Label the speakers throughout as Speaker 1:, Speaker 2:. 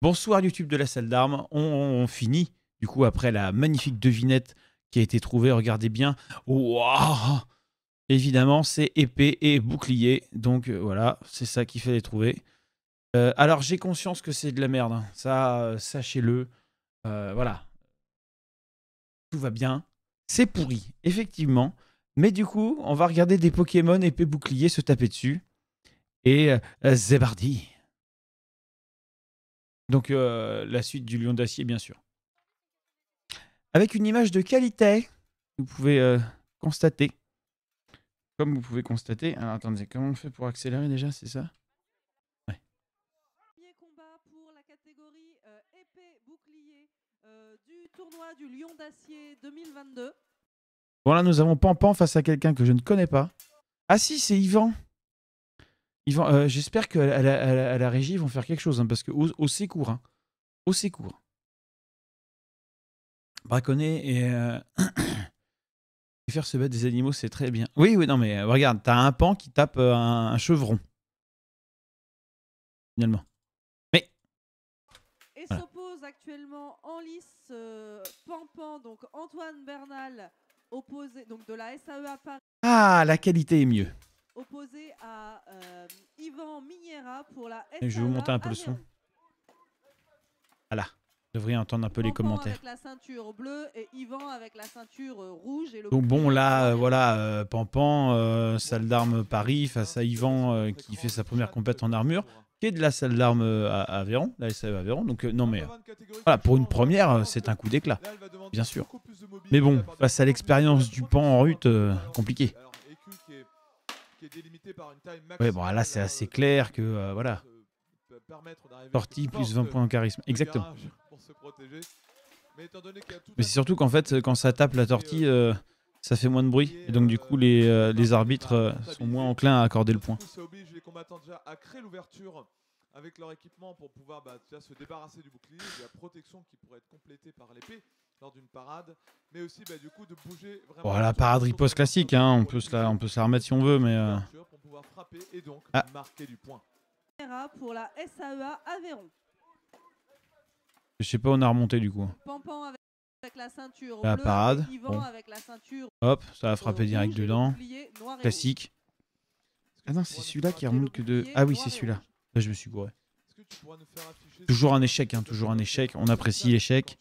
Speaker 1: Bonsoir YouTube de la salle d'armes. On finit, du coup, après la magnifique devinette qui a été trouvée. Regardez bien. Waouh! Évidemment, c'est épée et bouclier. Donc voilà, c'est ça qu'il fallait trouver. Alors, j'ai conscience que c'est de la merde, hein. Ça, sachez-le. Voilà. Tout va bien. C'est pourri, effectivement. Mais du coup, on va regarder des Pokémon épée bouclier se taper dessus. Et Zébardi. Donc, la suite du Lion d'Acier, bien sûr. Avec une image de qualité, vous pouvez constater. Comme vous pouvez constater. Alors, attendez, comment on fait pour accélérer déjà, c'est ça? Ouais.
Speaker 2: Premier combat pour la catégorie épée bouclier du tournoi du Lion d'Acier 2022.
Speaker 1: Bon, là, nous avons Pampan face à quelqu'un que je ne connais pas. Ah si, c'est Yvan. Yvan, j'espère qu'à la régie, ils vont faire quelque chose, hein, parce que au secours. Hein. Au secours. Braconner et faire se battre des animaux, c'est très bien. Oui, oui, non, mais regarde, t'as un pan qui tape un chevron. Finalement. Mais.
Speaker 2: Et voilà. S'oppose actuellement en lice Pampan, donc Antoine Bernal, opposé donc de la SAEA Paris.
Speaker 1: Ah, la qualité est mieux.
Speaker 2: Opposé à Yvan Mignera pour la SAEA.
Speaker 1: Et je vais vous monter un peu le son. Voilà. Vous devriez entendre un peu les commentaires.
Speaker 2: Avec la ceinture bleue et Yvan avec la ceinture rouge. Et le
Speaker 1: donc bon, là, voilà, Pampan, salle d'armes Paris, face à Yvan qui fait sa première compète en armure, qui est de la salle d'armes à Aveyron, la SAE Aveyron. Donc non mais, voilà, pour une première, c'est un coup d'éclat, bien sûr. Mais bon, face à l'expérience du pan en rut, compliqué. Ouais, bon, là, c'est assez clair que, voilà. Tortille plus 20 points en charisme, exactement. Mais c'est surtout qu'en fait, quand ça tape la tortille, ça fait moins de bruit. Et donc, du coup, les arbitres sont moins enclins à accorder le point.
Speaker 3: Ça oblige les combattants déjà à créer l'ouverture avec leur équipement pour pouvoir se débarrasser du bouclier, de la protection qui pourrait être complétée par l'épée lors d'une parade, mais aussi du coup de bouger vraiment.
Speaker 1: Bon, la parade riposte classique, hein, on peut se la remettre si on veut, mais.
Speaker 3: Pour pouvoir frapper et donc marquer du point.
Speaker 2: Pour la SAEA Aveyron.
Speaker 1: Je sais pas où on a remonté du coup.
Speaker 2: Pampan avec la ceinture
Speaker 1: la
Speaker 2: bleue,
Speaker 1: parade.
Speaker 2: Yvan
Speaker 1: Bon.
Speaker 2: avec la ceinture
Speaker 1: hop, ça va frapper direct dedans. Classique. Ah non, c'est celui-là qui remonte que de. Ah oui, c'est celui-là. Là, je me suis gouré. Toujours un échec, hein, toujours un échec. On apprécie l'échec.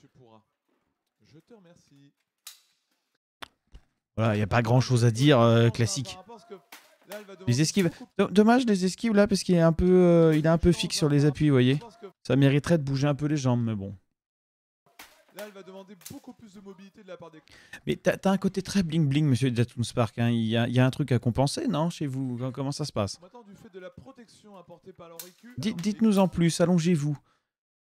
Speaker 1: Voilà, il n'y a pas grand-chose à dire, classique. Les esquives. Dommage les esquives là, parce qu'il est un peu, il est un peu fixe sur les appuis, vous voyez. Ça mériterait de bouger un peu les jambes, mais bon.
Speaker 3: Là, elle va demander beaucoup plus de mobilité de la part des...
Speaker 1: Mais t'as un côté très bling-bling, monsieur Datoon Spark. Hein. Il y a un truc à compenser, non, chez vous? Comment ça se passe? Dites-nous en plus, allongez-vous.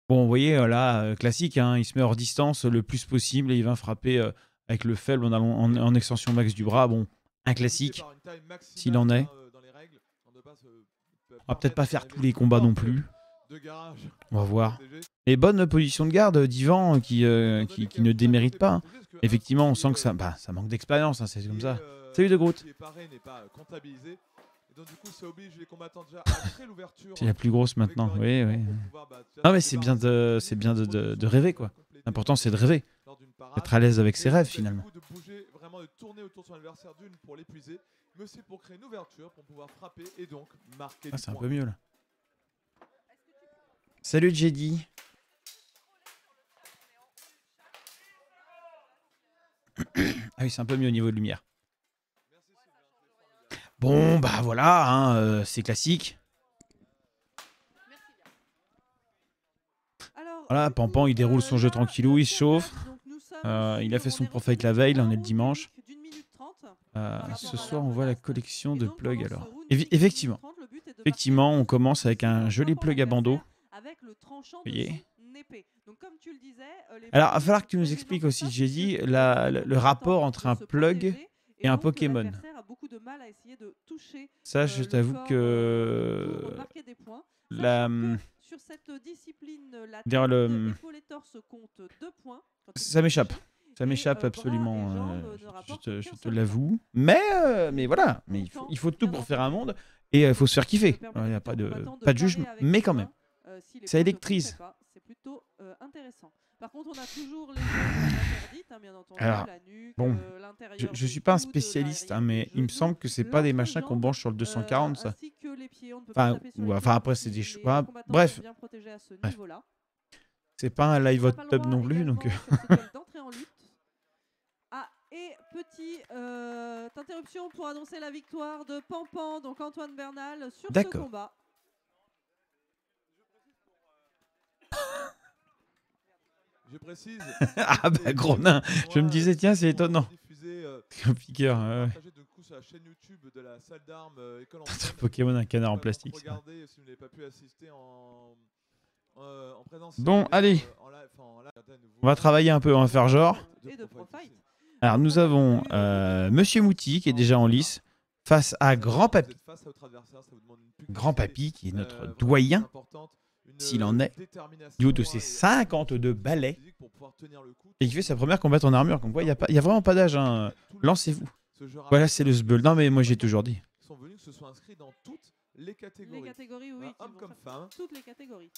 Speaker 1: Bon, vous voyez, là, classique, hein, il se met hors distance le plus possible et il va frapper avec le faible en extension max du bras. Bon, un classique, s'il en est. On va peut-être pas faire tous les combats non plus. On va voir. Et bonne position de garde d'Yvan qui ne démérite pas. Hein. Effectivement, on sent que ça manque d'expérience, hein, c'est comme ça. Salut de Groot. C'est la plus grosse maintenant, oui, oui. Non mais c'est bien de rêver, quoi. L'important c'est de rêver. Être à l'aise avec ses rêves, finalement. Ah, c'est un peu mieux, là. Salut Jedi. Ah oui, c'est un peu mieux au niveau de lumière. Bon, bah voilà, hein, c'est classique. Voilà, Pampan, il déroule son jeu tranquillou, il se chauffe. Il a fait son prof avec la veille, là on est le dimanche. Ce soir, on voit la collection de plugs alors. Effectivement, on commence avec un joli plug à bandeau. Vous voyez. Alors, il va falloir que tu nous expliques aussi, j'ai dit, le rapport entre un plug et un Pokémon. Ça, je t'avoue que ça m'échappe. Ça m'échappe absolument, je te l'avoue. Mais voilà, mais il faut tout pour faire un monde et il faut se faire kiffer. Il n'y a pas de jugement, mais quand même. Ça électrise.
Speaker 2: plutôt intéressant. Par contre, on a toujours les zones interdites, hein, bien entendu,
Speaker 1: Alors,
Speaker 2: la nuque,
Speaker 1: bon,
Speaker 2: l'intérieur.
Speaker 1: je
Speaker 2: des
Speaker 1: suis pas un
Speaker 2: coudes,
Speaker 1: spécialiste, hein,
Speaker 2: l'arrière
Speaker 1: mais
Speaker 2: des
Speaker 1: il me semble
Speaker 2: genoux,
Speaker 1: que c'est pas des machins qu'on
Speaker 2: l'entrejambe,
Speaker 1: branche sur le 240, ça.
Speaker 2: ainsi que les pieds. On ne peut pas
Speaker 1: Enfin,
Speaker 2: taper sur
Speaker 1: ou,
Speaker 2: les
Speaker 1: enfin
Speaker 2: pieds,
Speaker 1: après, c'est des
Speaker 2: les
Speaker 1: choses. Enfin,
Speaker 2: combattants
Speaker 1: bref,
Speaker 2: sont bien protégés à ce
Speaker 1: bref.
Speaker 2: niveau-là.
Speaker 1: C'est pas un live
Speaker 2: On
Speaker 1: hot
Speaker 2: n'a pas le
Speaker 1: tub
Speaker 2: droit
Speaker 1: non plus, donc.
Speaker 2: également sur ce duel d'entrer en lutte. Ah, et petite interruption pour annoncer la victoire de Pampan, donc Antoine Bernal, sur ce
Speaker 1: D'accord.
Speaker 2: combat.
Speaker 3: Je précise.
Speaker 1: Ah bah gros nain, je me disais tiens c'est étonnant. Un piqueur,
Speaker 3: partagé de coup sur la chaîne YouTube de la salle d'armes École Antoine.
Speaker 1: Pokémon, un canard en plastique. Ça.
Speaker 3: Regardez si vous n'avez pas pu assister en présentiel.
Speaker 1: Bon, allez. On va travailler un peu, on va faire genre.
Speaker 2: Et de Profight.
Speaker 1: Alors nous avons Monsieur Mouti qui est déjà en lice face à Grand Papy. Grand Papy qui est notre doyen, s'il en est, du haut de ses 52 balais, et qui fait sa première combat en armure. Donc, il n'y a vraiment pas d'âge, hein. Lancez-vous. Voilà, c'est le sbeul. Non, mais moi j'ai toujours dit.
Speaker 3: Ils sont venus que ce soit inscrit dans toutes les catégories.
Speaker 2: Les catégories, oui.
Speaker 3: Hommes comme femmes.
Speaker 2: Toutes les catégories.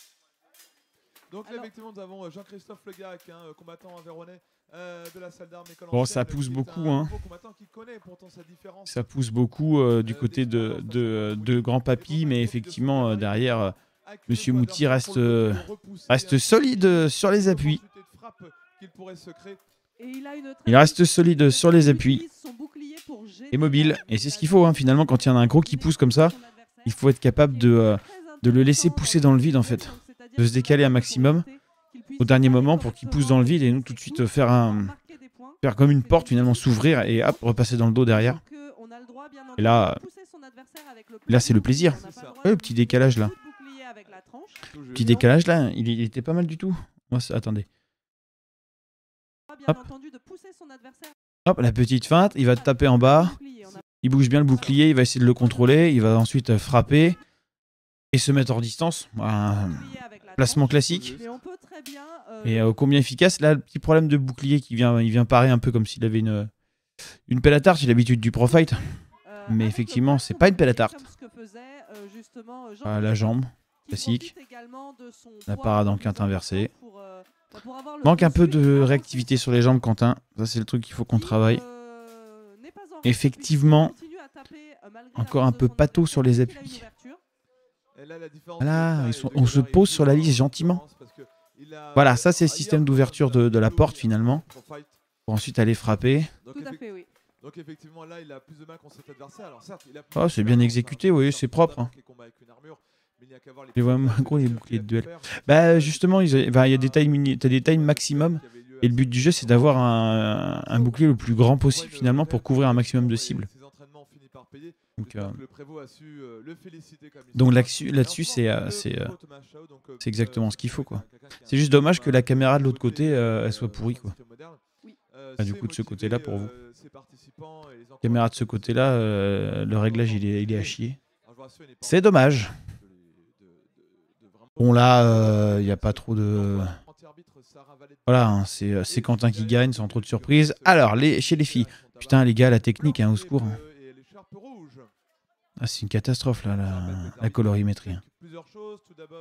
Speaker 3: Donc là,
Speaker 2: Alors,
Speaker 3: effectivement, nous avons Jean-Christophe Legac, combattant aveyronnais de la salle d'armes École
Speaker 1: Bon,
Speaker 3: Ancienne,
Speaker 1: ça pousse
Speaker 3: qui est
Speaker 1: beaucoup,
Speaker 3: un
Speaker 1: hein.
Speaker 3: nouveau combattant qui connaît pourtant sa différence.
Speaker 1: Ça pousse beaucoup du côté de Grand Papy, mais effectivement, derrière, Monsieur Mouti reste solide sur les appuis. Il reste solide sur les appuis et mobile. Et c'est ce qu'il faut, hein, finalement, quand il y en a un gros qui pousse comme ça, il faut être capable de le laisser pousser dans le vide, en fait. De se décaler un maximum au dernier moment pour qu'il pousse dans le vide et nous tout de suite faire comme une porte, finalement, s'ouvrir et hop, repasser dans le dos derrière. Et là c'est le plaisir. Ouais, le petit décalage là. Petit décalage là, il était pas mal du tout. Moi, attendez. Hop. Hop, la petite feinte, il va taper en bas. Il bouge bien le bouclier, il va essayer de le contrôler. Il va ensuite frapper et se mettre hors distance. Un placement classique. Et combien efficace. Là, le petit problème de bouclier il vient parer un peu comme s'il avait une pelle à tarte. J'ai l'habitude du pro fight. Mais effectivement, c'est pas une pelle à tarte. La jambe, classique. La parade en quinte inversée. Manque un peu de réactivité sur les jambes, Quentin. Ça, c'est le truc qu'il faut qu'on travaille. Effectivement, encore un peu pâteau sur les appuis. Voilà, on se pose sur la lisse gentiment. Voilà, ça, c'est le système d'ouverture de la porte, finalement. Pour ensuite aller frapper.
Speaker 2: Tout à fait, oui.
Speaker 3: Donc effectivement là il a plus de mains contre cet adversaire. Alors certes, il a
Speaker 1: Oh, c'est bien exécuté, oui, c'est propre. Hein. Les gros les boucliers de duel. Bah justement, il y a des tailles maximum et le but du jeu c'est d'avoir un bouclier le plus grand possible finalement pour couvrir un maximum de cibles. Donc là-dessus c'est exactement ce qu'il faut quoi. C'est juste dommage que la caméra de l'autre côté elle soit pourrie quoi. Ah, du coup de ce côté-là pour vous. Caméra de ce côté-là, le réglage il est à chier. C'est dommage. Bon là, il n'y a pas trop de... Voilà, hein, c'est Quentin qui gagne sans trop de surprise. Alors, chez les filles, putain les gars, la technique, hein, au secours. Hein. Ah, c'est une catastrophe là, la colorimétrie. Hein.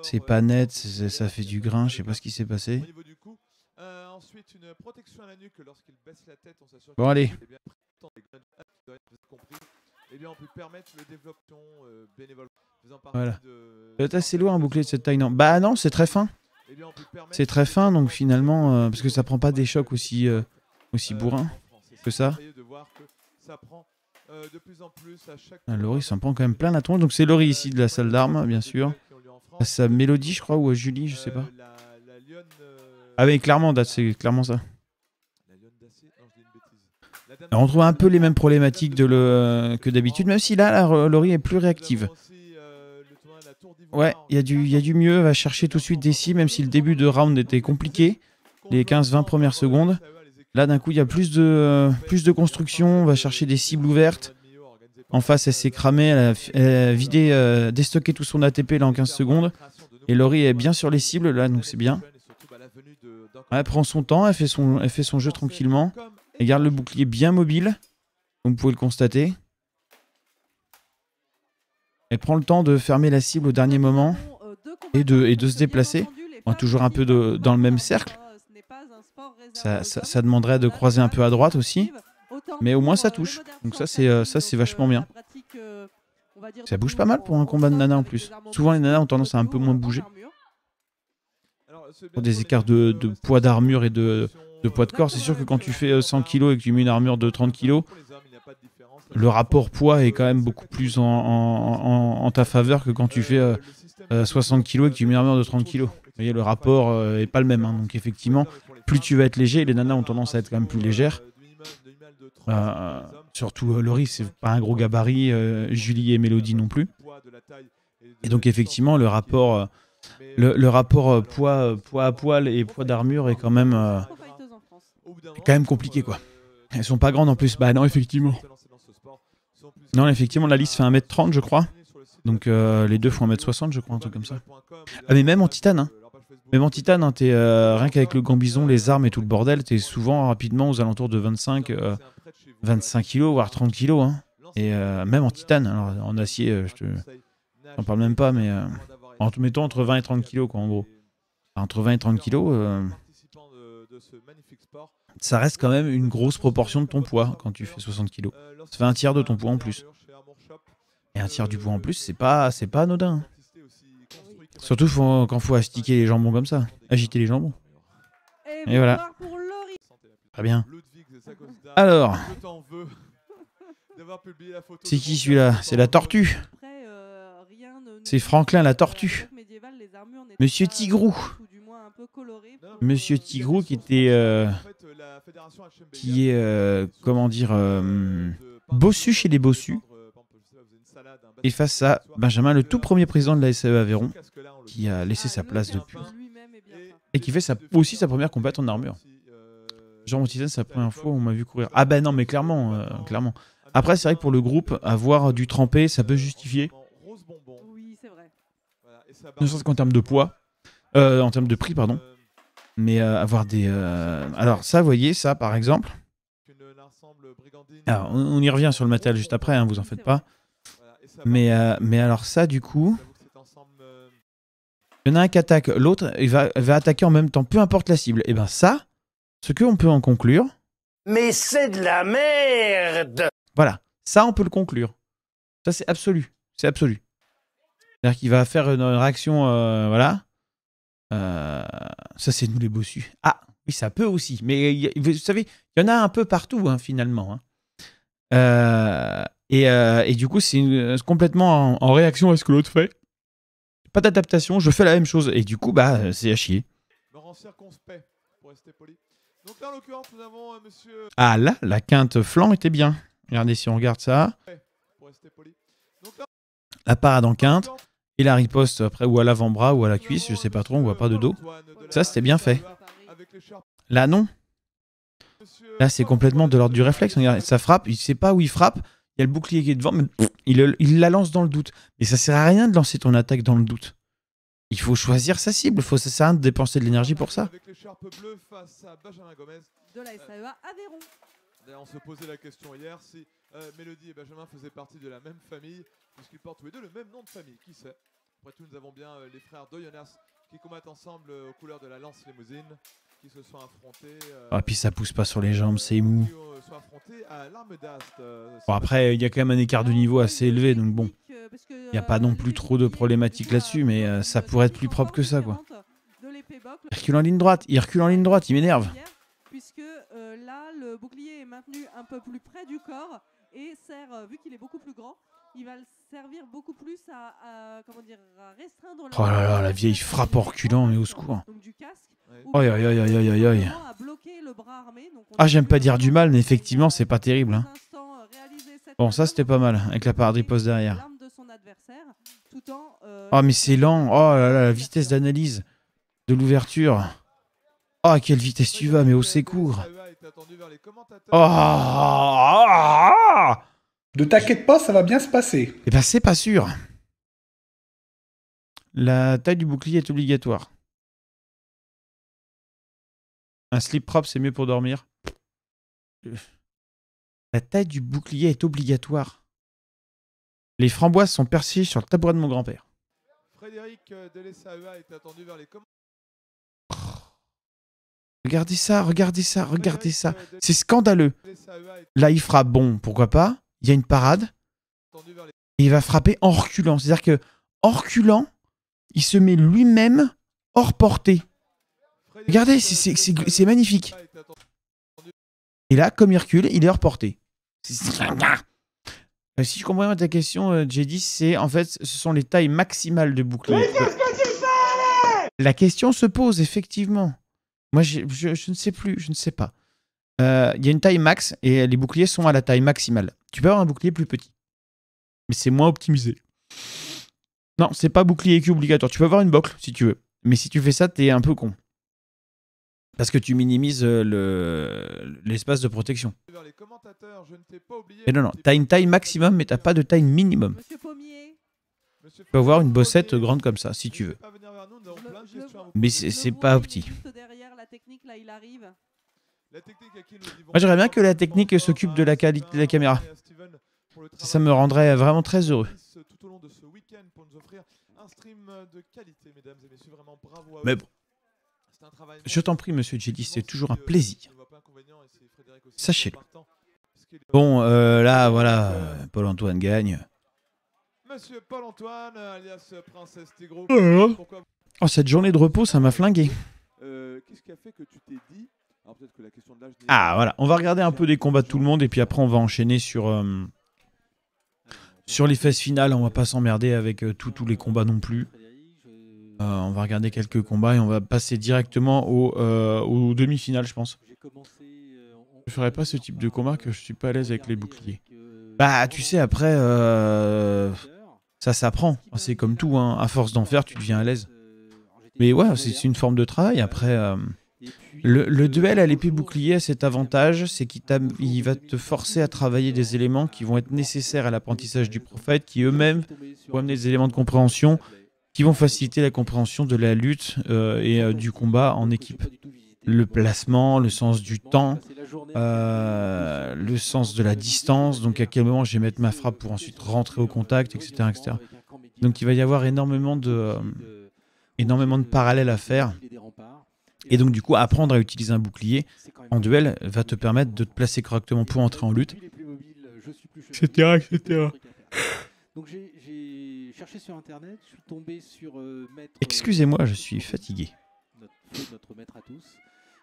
Speaker 1: C'est pas net, ça fait du grain, je sais pas ce qui s'est passé. Bon allez. Voilà. C'est assez lourd un bouclier de cette taille, non? Bah non, c'est très fin. C'est très fin, donc finalement, parce que ça prend pas des chocs aussi bourrins que ça. Laurie s'en prend quand même plein la tronche. Donc c'est Laurie ici de la salle d'armes, bien sûr. À sa Mélodie, je crois, ou à Julie, je sais pas. Ah oui, clairement, c'est clairement ça. Alors, on trouve un peu les mêmes problématiques que d'habitude, même si là, Laurie est plus réactive. Ouais, il y a du mieux, elle va chercher tout de suite des cibles, même si le début de round était compliqué, les 15-20 premières secondes. Là, d'un coup, il y a plus de construction, on va chercher des cibles ouvertes. En face, elle s'est cramée, elle a vidé, déstocké tout son ATP là en 15 secondes. Et Laurie est bien sur les cibles, là, donc c'est bien. Elle prend son temps, elle fait son jeu tranquillement. Elle garde le bouclier bien mobile, comme vous pouvez le constater. Elle prend le temps de fermer la cible au dernier moment et de se déplacer. On est toujours un peu dans le même cercle. Ça demanderait de croiser un peu à droite aussi. Mais au moins ça touche. Donc ça c'est vachement bien. Ça bouge pas mal pour un combat de nana en plus. Souvent les nanas ont tendance à un peu moins bouger. Pour des écarts de poids d'armure et de poids de corps, c'est sûr que quand tu fais 100 kg et que tu mets une armure de 30 kg, le rapport poids est quand même beaucoup plus en ta faveur que quand tu fais 60 kg et que tu mets une armure de 30 kg. Vous voyez, le rapport est pas le même. Hein. Donc effectivement, plus tu vas être léger, les nanas ont tendance à être quand même plus légères. Surtout Laurie, c'est pas un gros gabarit, Julie et Mélodie non plus. Et donc effectivement, le rapport poids à poil et poids d'armure est quand même compliqué quoi. Elles sont pas grandes en plus. Bah non, effectivement. Non, effectivement, la liste fait 1m30 je crois. Donc les deux font 1m60 je crois, un truc comme ça. Ah mais même en titane, hein. Même en titane, hein, t'es, rien qu'avec le gambison, les armes et tout le bordel, t'es souvent rapidement aux alentours de 25 kg, voire 30 kg. Hein. Et même en titane, alors en acier, j'en parle même pas, mais mettons entre 20 et 30 kg, quoi, en gros. Entre 20 et 30 kg, ça reste quand même une grosse proportion de ton poids quand tu fais 60 kg. Ça fait un tiers de ton poids en plus. Et un tiers du poids en plus, c'est pas anodin. Hein. Surtout quand faut astiquer les jambons comme ça. Agiter les jambons. Et voilà. Très bien. Alors. C'est qui celui-là? C'est la tortue. C'est Franklin la tortue. Monsieur Tigrou. Monsieur Tigrou qui était... qui est... comment dire... bossu chez les bossus. Et face à Benjamin, le tout premier président de la SAE Aveyron, qui a laissé sa place depuis. Et qui fait aussi sa première compète en armure. Genre mon titan, c'est la première fois où on m'a vu courir. Ah ben non, mais clairement. Clairement. Après, c'est vrai que pour le groupe, avoir du trempé, ça peut justifier.
Speaker 2: Oui, c'est vrai.
Speaker 1: Ne serait-ce qu'en termes de poids. En termes de prix, pardon. Mais avoir des... Alors ça, vous voyez, ça par exemple. Alors, on y revient sur le matériel juste après, hein, vous en faites pas. Mais alors ça, du coup... Il y en a un qui attaque, l'autre il va attaquer en même temps, peu importe la cible. Et bien ça, ce qu'on peut en conclure...
Speaker 4: Mais c'est de la merde!
Speaker 1: Voilà, ça on peut le conclure. Ça c'est absolu. C'est absolu. C'est-à-dire qu'il va faire une réaction... voilà. Ça c'est nous les bossus. Ah, oui, ça peut aussi. Mais vous savez, il y en a un peu partout, hein, finalement. Hein. Et du coup, c'est complètement en réaction à ce que l'autre fait. Pas d'adaptation, je fais la même chose. Et du coup, bah, c'est à chier. Ah là, la quinte flanc était bien. Regardez si on regarde ça. La parade en quinte. Et la riposte après, ou à l'avant-bras, ou à la cuisse, je sais pas trop, on voit pas de dos. Ça, c'était bien fait. Là, non. Là, c'est complètement de l'ordre du réflexe. Regardez, ça frappe, il sait pas où il frappe. Il y a le bouclier qui est devant, mais il la lance dans le doute. Mais ça sert à rien de lancer ton attaque dans le doute. Il faut choisir sa cible. Ça sert à rien de dépenser de l'énergie pour ça.
Speaker 2: De la SAEA Aveyron.
Speaker 3: D'ailleurs, on se posait la question hier si Mélodie et Benjamin faisaient partie de la même famille, puisqu'ils portent tous les deux le même nom de famille. Qui sait? Après tout, nous avons bien les frères Doyonas qui combattent ensemble aux couleurs de la lance limousine, qui se sont affrontés.
Speaker 1: Ah, puis ça pousse pas sur les jambes, c'est mou. Bon, après, il y a quand même un écart de niveau assez élevé, donc bon. Il n'y a pas non plus trop de problématiques là-dessus, mais ça pourrait être plus propre que ça, quoi. Il recule en ligne droite, il m'énerve.
Speaker 2: Puisque là, le bouclier est maintenu un peu plus près du corps et sert, vu qu'il est beaucoup plus grand, il va le servir beaucoup plus à restreindre...
Speaker 1: Oh là là, la vieille frappe en reculant, mais au secours.
Speaker 2: Donc du casque.
Speaker 1: Aïe, aïe, aïe, aïe, aïe, aïe. Ah, j'aime pas dire du mal, mais effectivement, c'est pas terrible. Hein. Bon, ça, c'était pas mal, avec la parade riposte derrière. Oh, mais c'est lent. Oh là là, la vitesse d'analyse de l'ouverture. Oh, à quelle vitesse tu vas, mais au secours. Oh,
Speaker 5: ne t'inquiète pas, ça va bien se passer.
Speaker 1: Eh ben, c'est pas sûr. La taille du bouclier est obligatoire. Un slip propre, c'est mieux pour dormir. La taille du bouclier est obligatoire. Les framboises sont percées sur le tabouret de mon grand-père.
Speaker 3: Frédéric de l'SAEA est attendu vers les
Speaker 1: Regardez ça, regardez ça, regardez ça. C'est scandaleux. Là, il frappe, bon, pourquoi pas. Il y a une parade. Et il va frapper en reculant. C'est-à-dire que en reculant, il se met lui-même hors portée. Regardez, c'est magnifique. Et là, comme il recule, il est hors portée. Si je comprends bien ta question, Jedi, c'est en fait, ce sont les tailles maximales de bouclier. La question se pose, effectivement. Moi, je ne sais plus, je ne sais pas. Il y a une taille max et les boucliers sont à la taille maximale. Tu peux avoir un bouclier plus petit. Mais c'est moins optimisé. Non, c'est pas bouclier EQ obligatoire. Tu peux avoir une bocle si tu veux. Mais si tu fais ça, t'es un peu con. Parce que tu minimises l'espace de protection. Et non, t'as une taille maximum, mais t'as pas de taille minimum.
Speaker 2: Monsieur Pommier.
Speaker 1: Tu peux avoir une bossette grande comme ça, si tu veux. Mais c'est pas petit.
Speaker 2: Juste derrière la technique, là, il arrive.
Speaker 1: Moi, j'aimerais bien que la technique s'occupe de la qualité de la caméra. Ça me rendrait vraiment très heureux. Mais bon. Je t'en prie, monsieur Jedi, c'est toujours un plaisir. Sachez-le. Bon, là, voilà, Paul-Antoine gagne.
Speaker 3: Monsieur Paul-Antoine, alias Princesse Tigro.
Speaker 1: Oh, cette journée de repos, ça m'a flingué.
Speaker 3: Qu'est-ce qui a fait que tu t'es dit... Alors, peut-être que la question de l'âge n'est-
Speaker 1: Ah, voilà. On va regarder un peu des combats de tout le monde et puis après, on va enchaîner sur les phases finales. On va pas s'emmerder avec tous les combats non plus. On va regarder quelques combats et on va passer directement aux demi-finales, je pense. Je ferais pas ce type de combat que je suis pas à l'aise avec les boucliers. Bah, tu sais, après, ça s'apprend. C'est comme tout, hein. À force d'en faire, tu deviens à l'aise. Mais ouais, c'est une forme de travail. Après, le duel à l'épée bouclier a cet avantage, c'est qu'il va te forcer à travailler des éléments qui vont être nécessaires à l'apprentissage du prophète, qui eux-mêmes vont amener des éléments de compréhension qui vont faciliter la compréhension de la lutte et du combat en équipe. Le placement, le sens du temps, le sens de la distance, donc à quel moment je vais mettre ma frappe pour ensuite rentrer au contact, etc. etc. Donc il va y avoir énormément de parallèles à faire. Et donc du coup, apprendre à utiliser un bouclier en duel va te permettre de te placer correctement pour entrer en lutte, etc. etc.
Speaker 6: Donc j'ai cherché sur internet, je suis tombé sur maître.
Speaker 1: Excusez-moi, je suis fatigué.
Speaker 6: Notre maître à tous.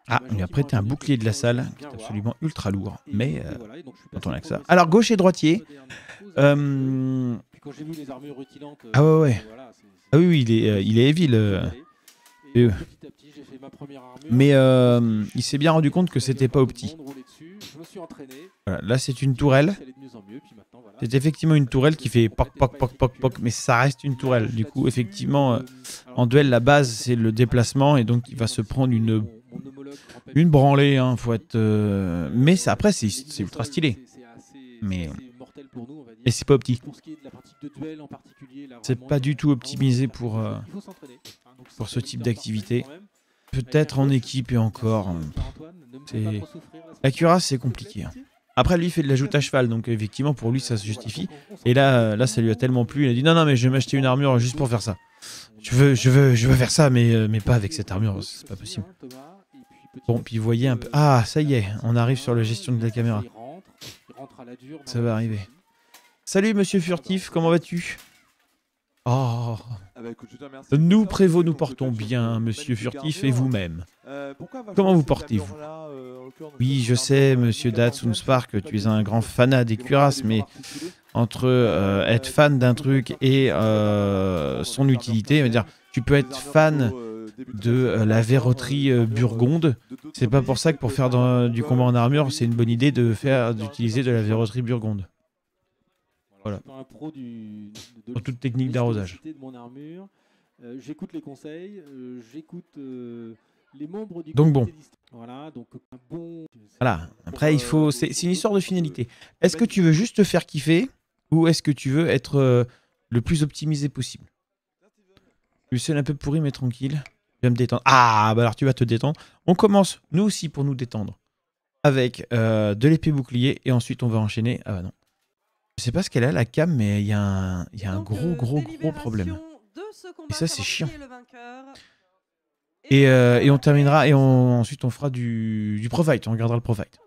Speaker 1: Ah, on lui a prêté un bouclier de la salle qui est absolument ultra lourd. Mais quand on a que ça. Alors gauche et droitier. Ah ouais ouais. Ah oui, il est heavy le. Mais il s'est bien rendu compte que c'était pas au petit. Voilà, là c'est une tourelle. C'est effectivement une tourelle qui fait poc poc poc poc poc, mais ça reste une tourelle. Du coup, effectivement, en duel, la base c'est le déplacement et donc il va se prendre une branlée. Hein, faut être. Mais après c'est ultra stylé. Mais et c'est pas opti. C'est pas du tout optimisé pour ce type d'activité. Peut-être en équipe et encore. La cuirasse c'est compliqué. Hein. Après, lui, il fait de la joute à cheval, donc effectivement, pour lui, ça se justifie. Et là, ça lui a tellement plu, il a dit non, mais je vais m'acheter une armure juste pour faire ça. Je veux faire ça, mais pas avec cette armure, c'est pas possible. Bon, puis vous voyez un peu. Ah, ça y est, on arrive sur la gestion de la caméra. Ça va arriver. Salut, monsieur Furtif, comment vas-tu? Oh. Nous, Prévost, nous portons bien, monsieur Furtif, et vous-même. Comment vous portez-vous? Oui, je sais, monsieur Datsun Spark, tu es un grand fanat des cuirasses, mais entre être fan d'un truc et son utilité, dire, tu peux être fan de la verroterie burgonde. C'est pas pour ça que pour faire du combat en armure, c'est une bonne idée d'utiliser de la verroterie burgonde. Voilà. Pour toute technique d'arrosage.
Speaker 6: J'écoute les conseils, j'écoute les membres du
Speaker 1: donc bon.
Speaker 6: Voilà, donc un bon.
Speaker 1: Voilà. Après, il faut. C'est une histoire de finalité. Est-ce que tu veux juste te faire kiffer ou est-ce que tu veux être le plus optimisé possible? Je suis un peu pourri, mais tranquille. Je vais me détendre. Ah, bah alors tu vas te détendre. On commence, nous aussi, pour nous détendre, avec de l'épée bouclier et ensuite on va enchaîner. Ah bah non. Je sais pas ce qu'elle a, la cam, mais il y a un gros problème. Et ça, c'est chiant. Et on terminera, et ensuite on fera du pro fight, on regardera le pro fight.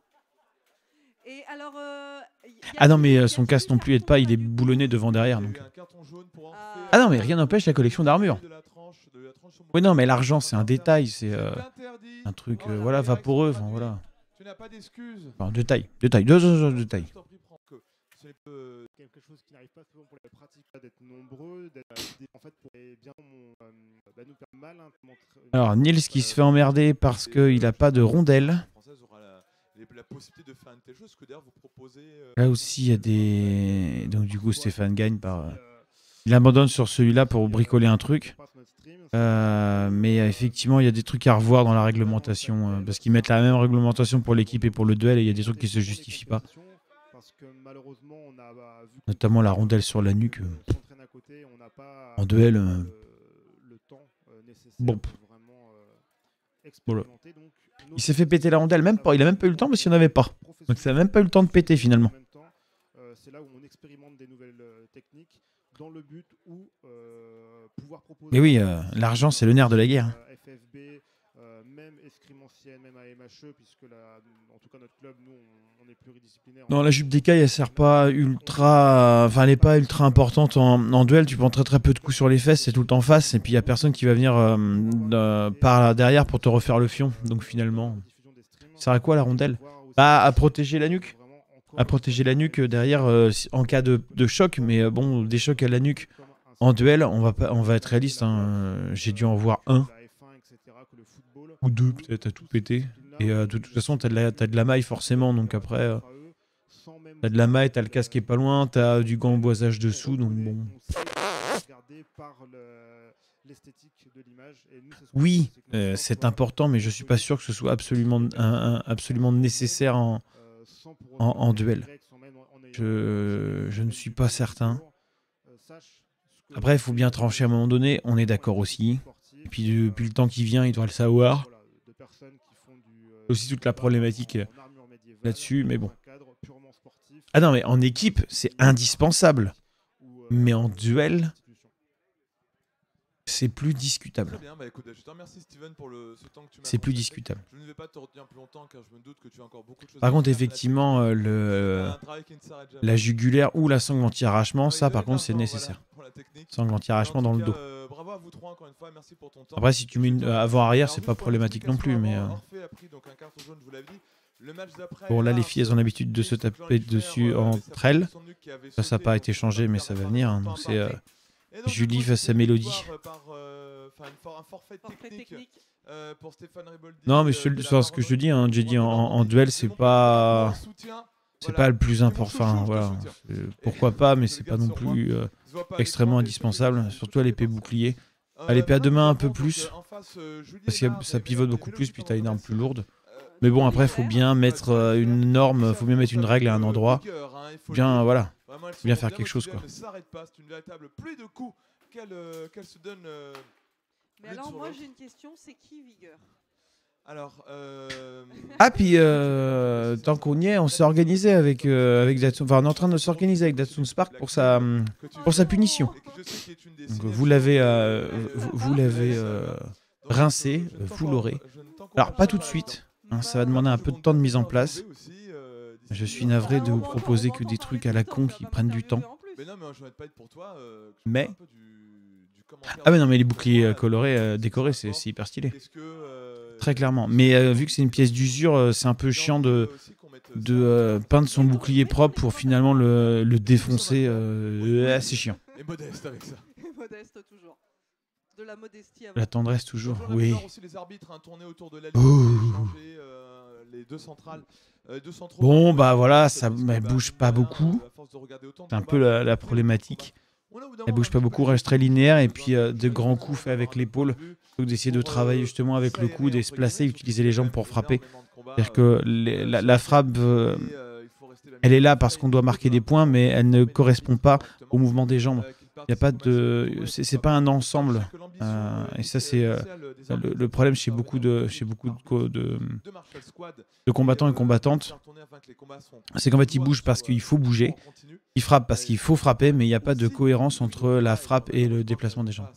Speaker 2: Et alors,
Speaker 1: Ah non, mais son casque non plus aide pas, il est boulonné devant derrière. Donc. Ah non, mais rien n'empêche la collection d'armure. Oui, non, mais l'argent, c'est un détail, c'est un truc voilà, vaporeux, enfin, voilà.
Speaker 3: Tu n'as pas d'excuses.
Speaker 1: Enfin, détail.
Speaker 7: Quelque chose qui n'arrive pas souvent pour les pratiques, d'être nombreux, en fait, pour bien nous faire mal.
Speaker 1: Alors, Nils qui se fait emmerder parce qu'il n'a pas de rondelle.
Speaker 3: La possibilité de faire une telle chose que d'ailleurs vous proposez.
Speaker 1: Là aussi, il y a des. Donc, du coup, Stéphane gagne par. Il abandonne sur celui-là pour bricoler un truc. Mais effectivement, il y a des trucs à revoir dans la réglementation. Parce qu'ils mettent la même réglementation pour l'équipe et pour le duel, et il y a des trucs qui ne se justifient pas. Notamment la rondelle sur la nuque. En duel. Bon. Voilà. Il s'est fait péter la rondelle, même pas. Il a même pas eu le temps parce qu'il n'y en avait pas. Donc ça n'a même pas eu le temps de péter finalement.
Speaker 7: C'est là où on expérimente des nouvelles techniques dans le but où pouvoir proposer.
Speaker 1: Mais oui, l'argent c'est le nerf de la guerre.
Speaker 7: FFB, même escrime ancienne, même à MHE, puisque en tout cas notre club, nous, on est pluridisciplinaire.
Speaker 1: Non, la jupe d'écaille, elle sert pas ultra. Enfin, elle est pas ultra importante en duel. Tu prends très peu de coups sur les fesses, c'est tout le temps face, et puis il y a personne qui va venir par derrière pour te refaire le fion. Donc finalement, ça sert à quoi la rondelle? Bah, à protéger la nuque. À protéger la nuque derrière en cas de choc, mais bon, des chocs à la nuque en duel, on va être réaliste. Hein. J'ai dû en voir un ou deux peut-être à tout péter. Et de toute façon, t'as de la maille forcément, donc après, t'as de la maille, t'as le casque qui est pas loin, t'as du gamboisage dessous, donc bon. Oui, c'est important, mais je suis pas sûr que ce soit absolument nécessaire en duel. Je ne suis pas certain. Après, il faut bien trancher à un moment donné, on est d'accord aussi. Et puis depuis le temps qui vient, il doit le savoir. Aussi toute la problématique là-dessus, mais bon. Ah non, mais en équipe, c'est indispensable. Mais en duel, c'est plus discutable.
Speaker 3: Très bien, bah écoute, je te remercie Steven pour ce temps que tu m'as
Speaker 1: C'est plus
Speaker 3: consacré.
Speaker 1: discutable.
Speaker 3: Je ne vais pas te retenir plus longtemps car je me doute que tu as encore beaucoup de choses
Speaker 1: Par
Speaker 3: à
Speaker 1: contre,
Speaker 3: faire.
Speaker 1: effectivement,
Speaker 3: Un travail qui ne s'arrête jamais.
Speaker 1: la jugulaire ou la sangle anti-arrachement, ça par contre, c'est nécessaire.
Speaker 3: Voilà, pour la technique.
Speaker 1: Sangle anti-arrachement
Speaker 3: En
Speaker 1: dans
Speaker 3: tout
Speaker 1: le dos.
Speaker 3: cas, bravo à vous trois encore une fois, merci pour ton temps.
Speaker 1: Après, si tu mets une avant-arrière,
Speaker 3: Alors,
Speaker 1: c'est
Speaker 3: nous
Speaker 1: pas
Speaker 3: ferons
Speaker 1: problématique
Speaker 3: une
Speaker 1: non plus, mais...
Speaker 3: avant. Orphée a pris donc un carton jaune, je vous l'avais dit. Le match d'après,
Speaker 1: Bon, là, les filles, elles ont l'habitude de se taper dessus entre elles. Ça n'a pas été changé, mais ça va venir. Hein. Donc, c'est Julie face à Mélodie.
Speaker 3: Un forfait technique pour Stéphane Riboldi.
Speaker 1: Non, mais ce que je te dis, hein, j'ai dit en duel, c'est pas le plus important. Enfin, voilà. Pourquoi pas, mais c'est pas non plus extrêmement indispensable. Surtout à l'épée bouclier. À l'épée à deux mains, un peu plus. Parce que ça pivote beaucoup plus, puis t'as une arme plus lourde. Mais bon, après, il faut bien mettre une norme, il faut bien mettre une règle à un endroit. Bien, voilà. Faut bien faire quelque chose, quoi.
Speaker 3: C'est une véritable pluie de coups qu'elle se donne.
Speaker 2: Mais alors, moi, j'ai une question, c'est qui Vigueur?
Speaker 3: Alors,
Speaker 1: Ah, puis tant qu'on y est, on s'est organisé avec Datsun. Enfin, on est en train de s'organiser avec Datsun Spark pour sa punition. Donc, vous l'avez rincé, vous l'aurez. Alors, pas tout de suite. Hein, ça va demander un peu de temps de mise en place. Je suis navré de vous proposer que des trucs à la con qui prennent du temps. Mais... Ah mais non, mais les boucliers colorés, décorés, c'est hyper stylé. Très clairement. Mais vu que c'est une pièce d'usure, c'est un peu chiant de peindre son bouclier propre pour finalement le défoncer. C'est chiant.
Speaker 3: Et modeste avec ça.
Speaker 2: Modeste toujours. De la modestie avant.
Speaker 1: La tendresse toujours, oui.
Speaker 3: Aussi les arbitres, tourner autour de la les deux centrales.
Speaker 1: Bon, bah voilà, ça ne bouge pas beaucoup. C'est un peu la problématique. Elle bouge pas beaucoup, reste très linéaire, et puis de grands coups faits avec l'épaule. Donc d'essayer de travailler justement avec le coude et se placer, utiliser les jambes pour frapper. C'est-à-dire que la frappe, elle est là parce qu'on doit marquer des points, mais elle ne correspond pas au mouvement des jambes. Il y a pas de, c'est pas un ensemble. Et ça c'est le problème chez beaucoup de combattants et combattantes. C'est qu'en fait ils bougent parce qu'il faut bouger, ils frappent parce qu'il faut frapper, mais il n'y a pas de cohérence entre la frappe et le déplacement des jambes.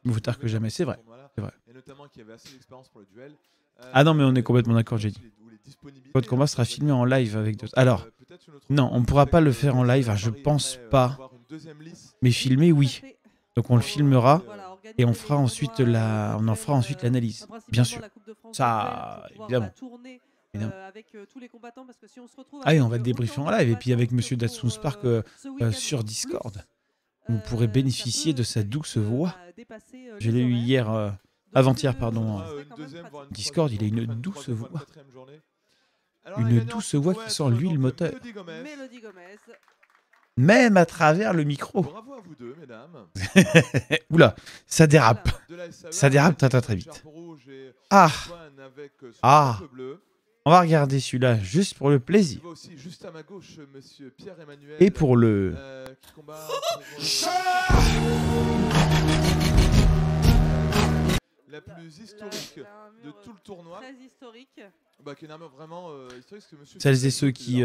Speaker 1: Vaut tard que jamais, c'est vrai. C'est vrai.
Speaker 3: Et notamment qu'il y avait assez d'expérience pour le duel.
Speaker 1: Ah non, mais on est complètement d'accord, j'ai dit. Votre combat sera filmé en live avec d'autres. Alors, non, on ne pourra pas le faire en live, je pense pas. Mais filmé, oui. Donc on le filmera et on fera ensuite on en fera ensuite l'analyse. Bien sûr. Ça, évidemment. Ah et on va débriefer en live. Et puis avec Monsieur Datsun Spark sur Discord. Vous pourrez bénéficier de sa douce voix. Je l'ai eu hier, avant-hier, pardon. Discord, il a une douce voix. Une douce voix qui sent l'huile moteur. Même à travers le micro.
Speaker 3: Bravo à vous deux, mesdames.
Speaker 1: Oula, ça dérape. Ça dérape très très très vite. Ah, ah. On va regarder celui-là juste pour le plaisir. Et pour le...
Speaker 3: La plus historique de tout le tournoi.
Speaker 2: Très historique.
Speaker 3: Bah, qui est vraiment historique. Parce que monsieur
Speaker 1: Celles et ceux qui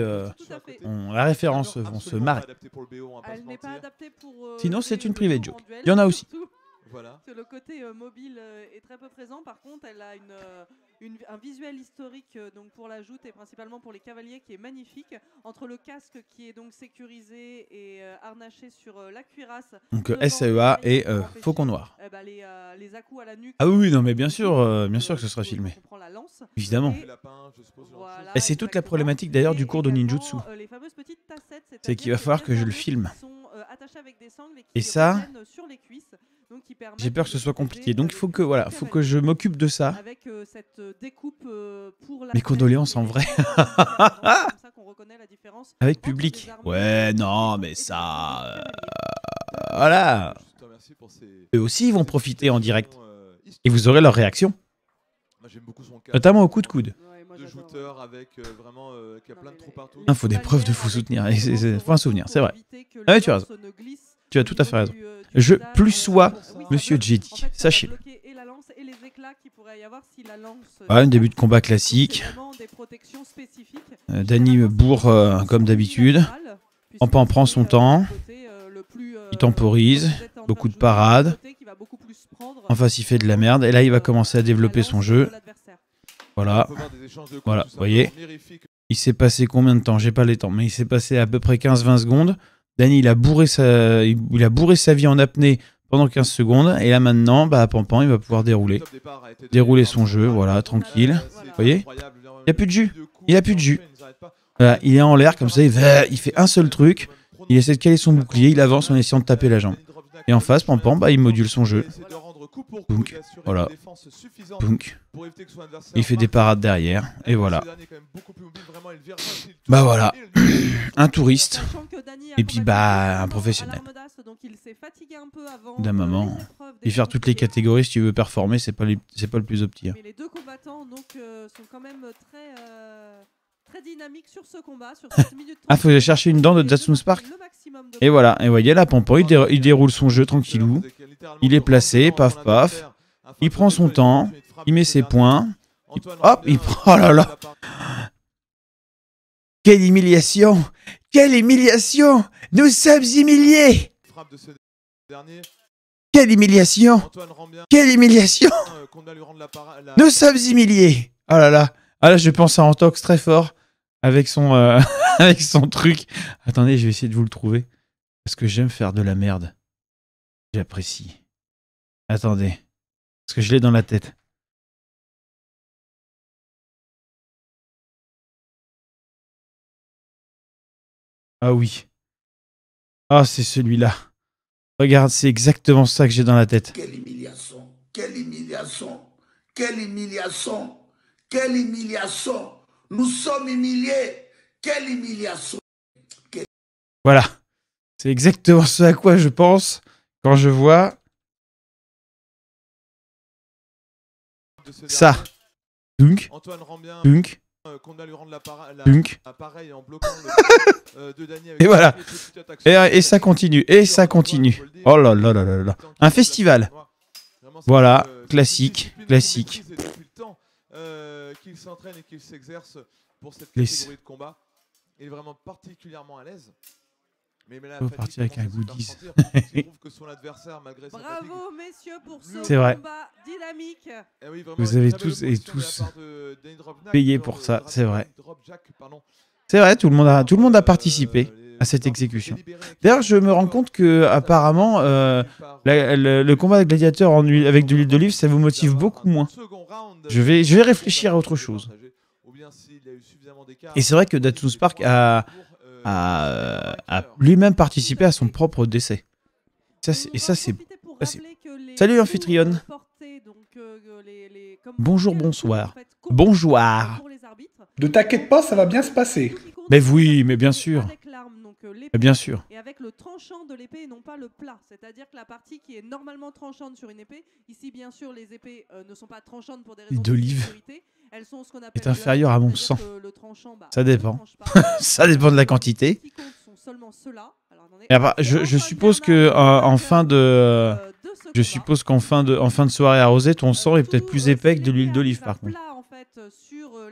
Speaker 1: ont la référence vont se marrer.
Speaker 2: Elle n'est pas adaptée pour...
Speaker 1: Sinon, c'est une private joke. Il y en a aussi.
Speaker 3: Voilà.
Speaker 2: Que le côté mobile est très peu présent. Par contre, elle a un visuel historique donc pour la joute et principalement pour les cavaliers qui est magnifique. Entre le casque qui est donc sécurisé et harnaché sur la cuirasse.
Speaker 1: Donc SEA et Faucon Noir.
Speaker 2: Les à-coups à la nuque.
Speaker 1: Ah oui, non mais bien sûr que ce sera filmé.
Speaker 2: On prend la lance.
Speaker 1: Évidemment.
Speaker 2: Voilà,
Speaker 1: Et c'est toute la problématique d'ailleurs du cours de ninjutsu. C'est qu'il va falloir que je le filme. Et ça, j'ai peur que ce soit compliqué. Donc il faut que je m'occupe de ça. Mes condoléances en vrai. Avec public. Ouais, non, mais ça... voilà. Eux aussi, ils vont profiter en direct. Et vous aurez leur réaction. Notamment au coup de coude. Il faut des preuves de vous soutenir. Il faut un souvenir, c'est vrai. Ah ouais, tu as raison. Tu as tout à fait raison. Je plus sois Monsieur Jedi, sachez-le. Un début de combat classique. Danny me bourre comme d'habitude. Pampan prend son temps. Il temporise. Beaucoup de parades. En face, il fait de la merde. Et là, il va commencer à développer son jeu. Voilà. Voilà, vous voyez. Il s'est passé combien de temps? J'ai pas les temps, mais il s'est passé à peu près 15-20 secondes. Danny, il a bourré sa vie en apnée pendant 15 secondes. Et là, maintenant, Pampan, il va pouvoir dérouler son jeu. Voilà, tranquille. Vous voyez? Il n'y a plus de jus. Il a plus de jus. Voilà, il est en l'air, comme ça, il fait un seul truc. Il essaie de caler son bouclier, il avance en essayant de taper la jambe. Et en face, Pampan, il module son jeu. Donc, voilà. Donc, il fait des parades derrière. Et voilà. Bah voilà. Un touriste. Et puis, un professionnel. D'un moment. Et faire toutes les catégories, si tu veux performer, c'est pas le plus opti.
Speaker 2: Mais les deux combattants sont quand même très dynamiques sur ce combat.
Speaker 1: Ah, faut aller chercher une dent de Datsun Spark. Et voilà. Et vous voyez là, Pampan, il déroule son jeu tranquillou. Il est placé, paf paf. Il prend son temps. Il met ses points. Hop, il prend. Oh là là. Quelle humiliation! Quelle humiliation! Nous sommes humiliés! Quelle humiliation! Quelle humiliation! Nous sommes humiliés! Oh là là! Ah là, je pense à Antox très fort avec son, avec son truc. Attendez, je vais essayer de vous le trouver. Parce que j'aime faire de la merde. J'apprécie. Attendez. Parce que je l'ai dans la tête. Ah oui. Ah, c'est celui-là. Regarde, c'est exactement ça que j'ai dans la tête.
Speaker 4: Quelle humiliation! Quelle humiliation! Quelle humiliation! Quelle humiliation! Nous sommes humiliés! Quelle humiliation!
Speaker 1: Voilà. C'est exactement ce à quoi je pense quand je vois ça. Dunk. Dunk. Dunk. Et voilà. Et ça continue. Et ça continue. Oh là là là là là. Un festival. Voilà. Classique. Classique.
Speaker 3: Qu'il s'entraîne et qu'il s'exerce pour cette
Speaker 1: Les-
Speaker 3: catégorie de combat. Il est vraiment particulièrement à l'aise. Mais là,
Speaker 1: Faut
Speaker 3: fatigue
Speaker 1: partir avec un
Speaker 3: commence à se
Speaker 1: goodies.
Speaker 3: faire ressentir. Il trouve que son adversaire, malgré sa fatigue.
Speaker 2: Bravo messieurs pour ce
Speaker 1: C'est vrai.
Speaker 2: combat dynamique.
Speaker 3: Eh oui, vraiment,
Speaker 1: Vous
Speaker 3: une
Speaker 1: avez
Speaker 3: très belle
Speaker 1: tous et
Speaker 3: opposition de la
Speaker 1: tous
Speaker 3: part de Danny Dropnack,
Speaker 1: payé
Speaker 3: genre,
Speaker 1: pour ça,
Speaker 3: Dragon
Speaker 1: c'est vrai.
Speaker 3: Dropjack, pardon.
Speaker 1: C'est vrai, tout le monde a participé à cette exécution. D'ailleurs, je me rends compte que apparemment, le combat de gladiateur avec de l'huile d'olive, ça vous motive beaucoup moins. Je vais réfléchir à autre chose. Et c'est vrai que Datsun Spark a lui-même participé à son propre décès. Ça, c'est... Salut, Amphitryon. Bonjour, bonsoir. Bonjour.
Speaker 5: Ne t'inquiète pas, ça va bien se passer.
Speaker 1: Mais oui, mais bien sûr. Mais bien sûr.
Speaker 2: Et avec le tranchant de l'épée et non pas le plat. C'est-à-dire que la partie qui est normalement tranchante sur une épée, ici bien sûr les épées ne sont pas tranchantes pour des raisons de
Speaker 1: D'olive
Speaker 2: sécurité. Elles sont ce qu'on appelle
Speaker 1: est inférieur à mon sang.
Speaker 2: le tranchant,
Speaker 1: Ça dépend.
Speaker 2: tranche pas.
Speaker 1: Ça dépend de la quantité.
Speaker 2: Ce qui compte sont seulement ceux-là. Alors, attendez.
Speaker 1: Et après, je suppose que en fin de... Je suppose qu'en fin de soirée arrosée, ton sang est peut-être plus épais que de l'huile d'olive, par contre.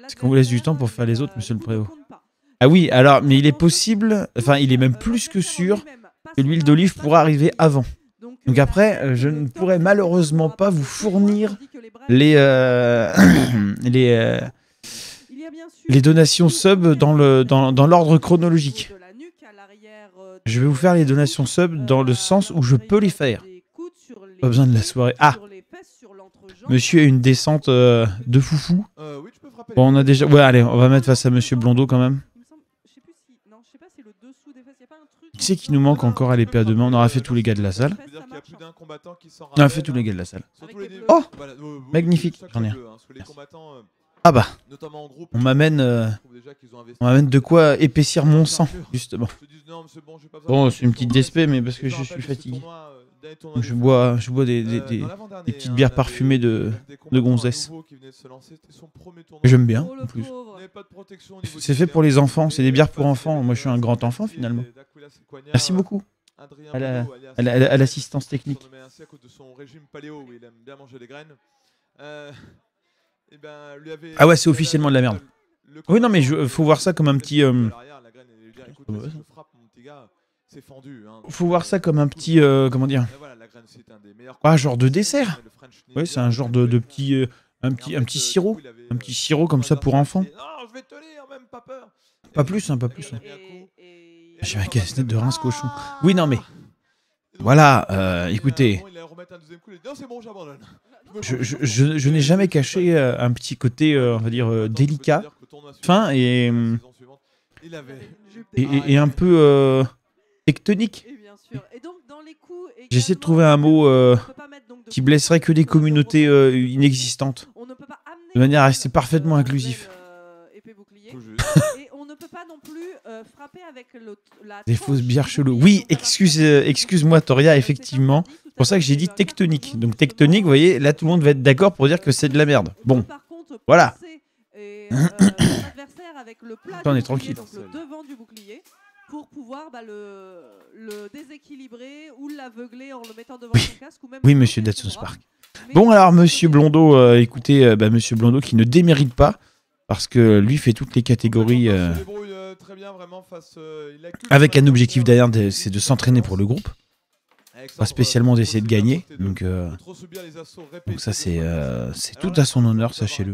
Speaker 1: Est-ce qu'on vous laisse du temps pour faire les autres, monsieur le prévôt? Ah oui, alors, mais il est possible, enfin, il est même plus que sûr que l'huile d'olive pourra arriver avant. Donc après, je ne pourrai malheureusement pas vous fournir les donations sub dans l'ordre chronologique. Je vais vous faire les donations sub dans le sens où je peux les faire. Pas besoin de la soirée. Ah, monsieur a une descente de foufou. Bon, on a déjà... Ouais, allez, on va mettre face à monsieur Blondeau quand même. Qui c'est qui nous manque encore à l'épée à deux mains? On aura fait tous les gars de la salle. On a fait tous les gars de la salle. Oh, magnifique. J'en ai un. Ah bah, on m'amène de quoi épaissir mon sang, justement. Bon, c'est une petite DSP, mais parce que je suis fatigué. Donc je bois des petites bières parfumées de gonzesse. J'aime bien, en plus. C'est fait pour les enfants, c'est des bières pour enfants. Moi, je suis un grand enfant, finalement. Merci beaucoup à l'assistance technique. Ah ouais, c'est officiellement de la merde. Oui, non, mais faut voir ça comme un petit... Faut voir ça comme un petit... comment dire? Ah, genre de dessert. Ouais, c'est un genre de petit... un petit sirop. Un petit sirop comme ça pour enfants. Pas plus, hein, pas plus. Hein. J'ai ma casse-tête de rince cochon. Oui, non, mais... Voilà, écoutez... Je n'ai jamais caché un petit côté, on va dire, délicat, fin et un peu tectonique. J'essaie de trouver un mot qui blesserait que des communautés inexistantes, de manière à rester parfaitement inclusif. Des fausses bières cheloues. Oui, excuse-moi, Toria, effectivement. C'est pour ça que j'ai dit tectonique. Donc tectonique, vous voyez, là tout le monde va être d'accord pour dire que c'est de la merde. Bon, voilà. On est tranquille. Pour pouvoir le déséquilibrer ou l'aveugler en le mettant devant son casque. Ou même oui, monsieur Datsun Spark. Bon, alors, monsieur Blondeau, écoutez, monsieur Blondeau qui ne démérite pas, parce que lui fait toutes les catégories avec un objectif derrière, c'est de s'entraîner pour le groupe. Pas spécialement d'essayer de gagner. Donc ça, c'est tout à son honneur, sachez-le.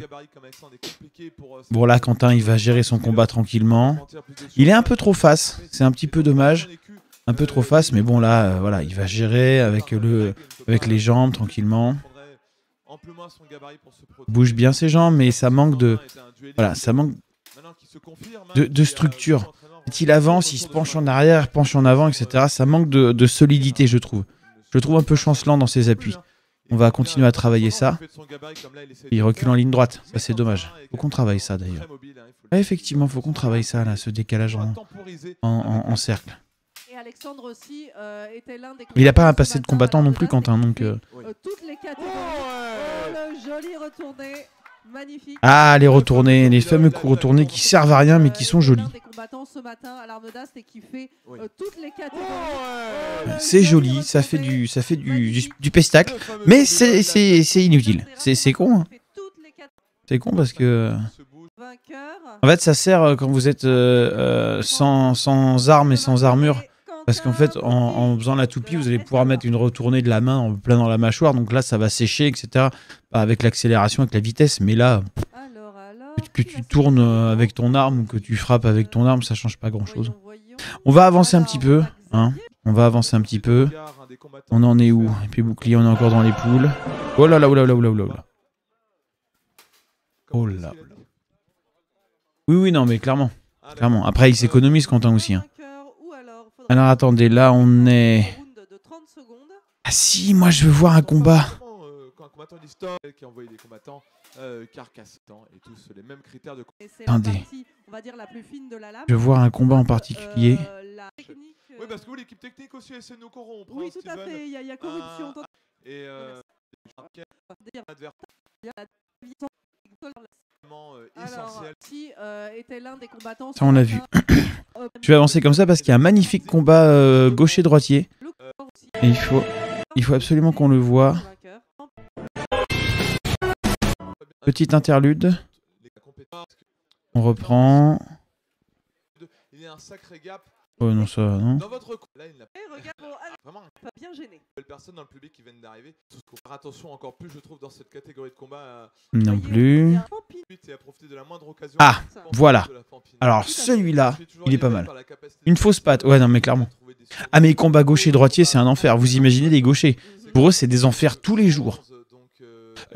Speaker 1: Bon, là, Quentin, il va gérer son combat tranquillement. Il est un peu trop face. C'est un petit peu dommage. Un peu trop face, mais bon, là, voilà, il va gérer avec les jambes tranquillement. Il bouge bien ses jambes, mais ça manque de... Voilà, ça manque de structure. Quand il avance, il se penche en arrière, penche en avant, etc. Ça manque de solidité, je trouve. Je le trouve un peu chancelant dans ses appuis. On va continuer à travailler ça. Il recule en ligne droite. Ça, c'est dommage. Faut qu'on travaille ça, d'ailleurs. Ouais, effectivement, faut qu'on travaille ça, là, ce décalage en cercle. Il n'a pas un passé de combattant non plus, Quentin. Donc, ah, les retournés, les fameux coups retournés qui servent à rien mais qui sont jolis. C'est joli, ça fait du pestacle, mais c'est inutile. C'est con. Hein. C'est con parce que... En fait, ça sert quand vous êtes sans armes et sans armure Parce qu'en fait, en faisant la toupie, vous allez pouvoir mettre une retournée de la main en plein dans la mâchoire. Donc là, ça va sécher, etc. Avec l'accélération, avec la vitesse. Mais là, que tu tournes avec ton arme ou que tu frappes avec ton arme, ça change pas grand-chose. On va avancer un petit peu. Hein. On va avancer un petit peu. On en est où? Et puis bouclier, on est encore dans les poules. Oh là là, oh là là, oh là là, oh là. Oh là. Oui, oui, non, mais clairement. Clairement. Après, il s'économise, Quentin, aussi. Hein. Alors, attendez, là, on est... Ah si, moi, je veux voir un combat.
Speaker 3: Un combattant d'histoire qui a envoyé des combattants carcassants et tous les mêmes critères de...
Speaker 1: Attendez.
Speaker 2: On va dire la plus fine de la lame.
Speaker 1: Je veux voir un combat en particulier.
Speaker 3: Oui, parce que vous, l'équipe technique aussi, essaie de nous corrompre.
Speaker 2: Oui, tout à fait, il y a corruption.
Speaker 3: Et
Speaker 2: était l'un des combattants.
Speaker 1: Ça, on l'a vu. Je vais avancer comme ça parce qu'il y a un magnifique combat gaucher-droitier. Et il faut absolument qu'on le voit. Petite interlude. On reprend.
Speaker 3: Il y a un sacré gap.
Speaker 1: Oh non, ça va, non.
Speaker 3: Dans votre coup, là, il n'a
Speaker 2: vraiment bien gêné.
Speaker 3: Personne dans le public qui viennent d'arriver. Faire attention encore plus, je trouve, dans cette catégorie de combat.
Speaker 1: Non plus.
Speaker 3: Ah,
Speaker 1: voilà. Alors celui-là, il est pas mal. Une fausse patte. Ouais, non, mais clairement. Ah, mais les combats gaucher-droitier, c'est un enfer. Vous imaginez les gauchers? Pour eux, c'est des enfers tous les jours.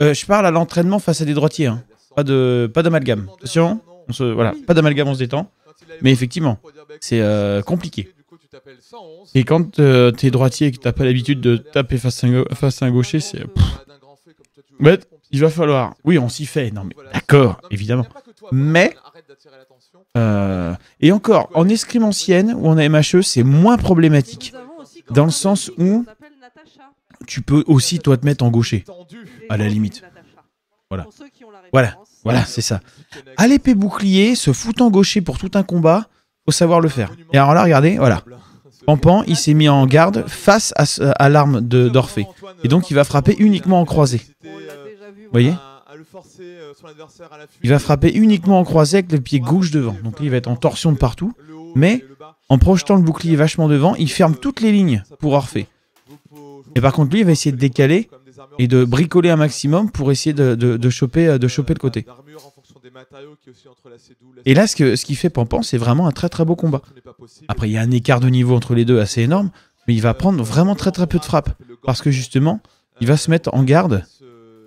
Speaker 1: Je parle à l'entraînement face à des droitiers. Hein. Pas d'amalgame. Attention, voilà, pas d'amalgame, on se détend. Mais effectivement, c'est compliqué. Et quand t'es droitier et que t'as pas l'habitude de taper face à un gaucher, c'est... Ouais, il va falloir... Oui, on s'y fait. Non, mais d'accord, évidemment. Mais... et encore, en escrime ancienne ou en MHE, c'est moins problématique. Dans le sens où tu peux aussi, toi, te mettre en gaucher. À la limite. Voilà, c'est ça. À l'épée bouclier, se foutre en gaucher pour tout un combat, faut savoir le faire. Et alors là, regardez, voilà. Pampan, il s'est mis en garde face à l'arme d'Orphée. Et donc, il va frapper uniquement en croisé. Vous voyez? Il va frapper uniquement en croisé avec le pied gauche devant. Donc, il va être en torsion de partout. Mais, en projetant le bouclier vachement devant, il ferme toutes les lignes pour Orphée. Et par contre, lui, il va essayer de décaler et de bricoler un maximum pour essayer de choper le côté. Et là, ce qui fait Pampan, c'est vraiment un très très beau combat. Après, il y a un écart de niveau entre les deux assez énorme, mais il va prendre vraiment très très peu de frappes. Parce que justement, il va se mettre en garde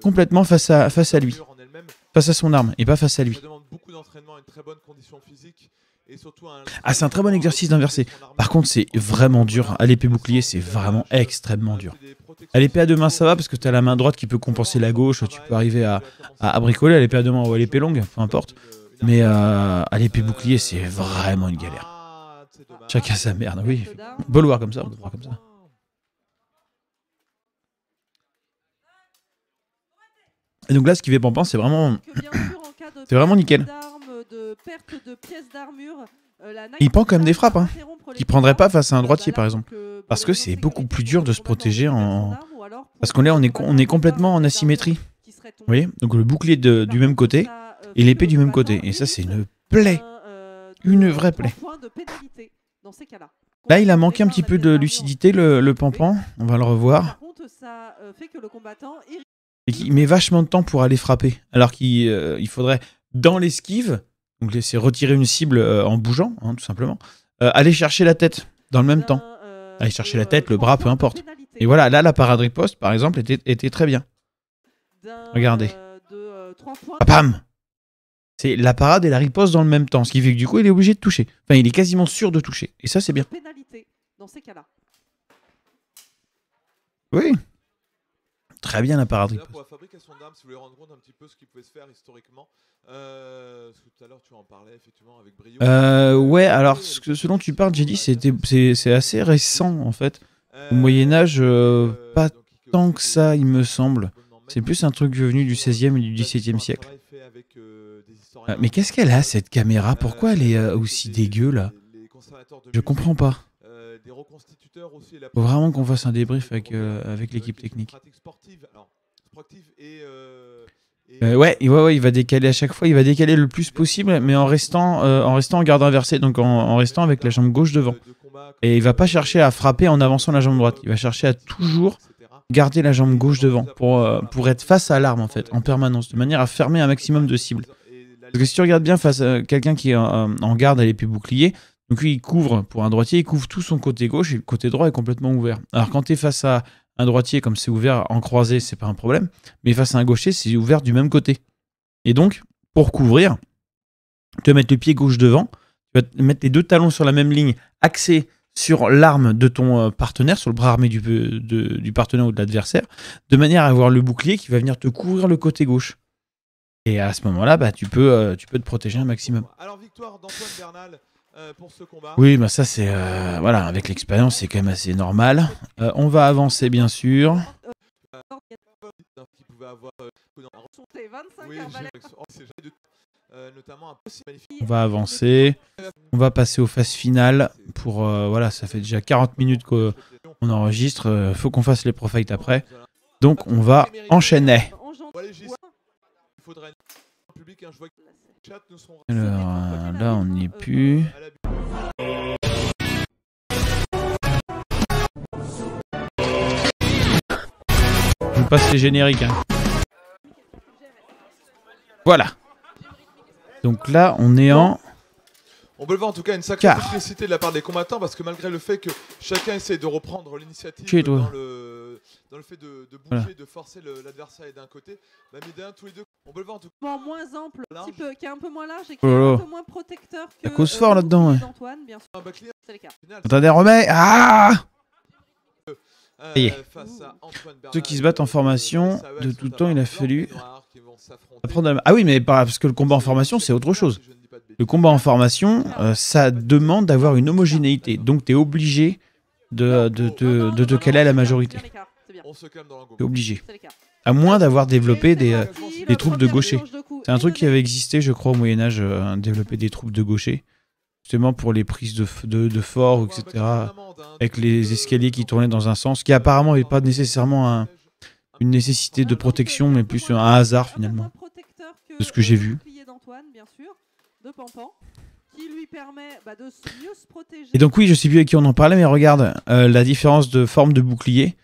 Speaker 1: complètement face à lui. Face à son arme, et pas face à lui. Ah, c'est un très bon exercice d'inverser. Par contre, c'est vraiment dur. À l'épée bouclier, c'est vraiment extrêmement dur. À l'épée à deux mains, ça va parce que tu as la main droite qui peut compenser la gauche. Tu peux arriver à bricoler à l'épée à deux mains ou à l'épée longue, peu importe. Mais à l'épée bouclier, c'est vraiment une galère. Chacun sa merde, oui. On peut le voir comme ça, on peut le voir comme ça. Et donc là, ce qui fait Pampan, c'est vraiment nickel. Il prend quand même des frappes, hein, qu'il ne prendrait pas face à un droitier, par exemple. Parce que c'est beaucoup plus dur de se protéger Parce qu'on est complètement en asymétrie. Vous voyez? Donc le bouclier du même côté et l'épée du même côté. Et ça, c'est une plaie. Une vraie plaie. Là, il a manqué un petit peu de lucidité, le Pampan. On va le revoir. Et il met vachement de temps pour aller frapper. Alors qu'il faudrait, dans l'esquive, donc c'est retirer une cible en bougeant, hein, tout simplement, aller chercher la tête dans le même temps. Aller chercher la tête, le bras, peu importe. Et voilà, là, la parade riposte, par exemple, était très bien. Regardez. Pam! C'est la parade et la riposte dans le même temps, ce qui fait que du coup, il est obligé de toucher. Enfin, il est quasiment sûr de toucher. Et ça, c'est bien. Oui. Très bien la parade riposte.
Speaker 3: Pour la fabrication d'armes, si vous voulez rendre compte un petit peu ce qui pouvait se faire historiquement, tout à l'heure tu en parlais effectivement avec brio.
Speaker 1: Ouais, alors ce dont tu parles, j'ai dit, c'est assez récent en fait. Au Moyen-Âge, pas tant que ça, il me semble. C'est plus un truc venu du 16e et du 17e siècle. Mais qu'est-ce qu'elle a cette caméra? Pourquoi elle est aussi dégueu là? Je comprends pas. Faut vraiment qu'on fasse un débrief avec l'équipe technique. Ouais, il va décaler à chaque fois. Il va décaler le plus possible, mais en restant en garde inversée, donc en restant avec la jambe gauche devant. Et il va pas chercher à frapper en avançant la jambe droite. Il va chercher à toujours garder la jambe gauche devant pour être face à l'arme en fait, en permanence, de manière à fermer un maximum de cibles. Parce que si tu regardes bien face à quelqu'un qui est en garde à l'épée bouclier, donc lui il couvre, pour un droitier, il couvre tout son côté gauche et le côté droit est complètement ouvert. Alors quand tu es face à un droitier, comme c'est ouvert en croisé, c'est pas un problème, mais face à un gaucher, c'est ouvert du même côté. Et donc, pour couvrir, tu vas mettre le pied gauche devant, tu vas mettre les deux talons sur la même ligne, axés sur l'arme de ton partenaire, sur le bras armé du partenaire ou de l'adversaire, de manière à avoir le bouclier qui va venir te couvrir le côté gauche. Et à ce moment-là, bah, tu peux te protéger un maximum.
Speaker 3: Alors, victoire d'Antoine Bernal pour ce combat.
Speaker 1: Oui, bah ça c'est... voilà, avec l'expérience, c'est quand même assez normal. On va avancer, bien sûr.
Speaker 3: Qui pouvait avoir,
Speaker 2: oui,
Speaker 3: notamment un possible magnifique.
Speaker 1: On va avancer. On va passer aux phases finales. Pour, voilà, ça fait déjà 40 minutes qu'on enregistre. Faut qu'on fasse les pro-fights après. Donc, on va enchaîner.
Speaker 3: Il faudrait un public, je vois que le chat nous sont...
Speaker 1: Alors, là, on n'y est plus. Je vous passe les génériques. Hein. Voilà. Donc là, on est en...
Speaker 3: On peut le voir en tout cas une sacrée technicité de la part des combattants parce que malgré le fait que chacun essaie de reprendre l'initiative dans le fait de bouger, voilà, de forcer l'adversaire d'un côté, bah, tous les deux, on peut le voir en tout cas.
Speaker 2: Moins ample, qui est un peu moins large et qui est un peu moins protecteur que
Speaker 1: la cause fort là-dedans. Ouais.
Speaker 2: Bien sûr. C'est le cas.
Speaker 1: Attendez, remets. Ah, ceux qui se battent en formation, de tout temps, il a fallu apprendre. Ah oui, mais parce que le combat en formation, c'est autre chose. Le combat en formation, ça demande d'avoir une homogénéité. Donc, tu es obligé de te caler à la majorité. Tu es obligé. À moins d'avoir développé des troupes de gauchers. C'est un truc qui avait existé, je crois, au Moyen-Âge, développer des troupes de gauchers. Justement pour les prises de fort, etc. Avec les escaliers qui tournaient dans un sens, qui apparemment n'avait pas nécessairement une nécessité de protection, mais plus un hasard finalement. De ce que j'ai vu. Et donc oui, je sais plus avec qui on en parlait, mais regarde la différence de forme de bouclier.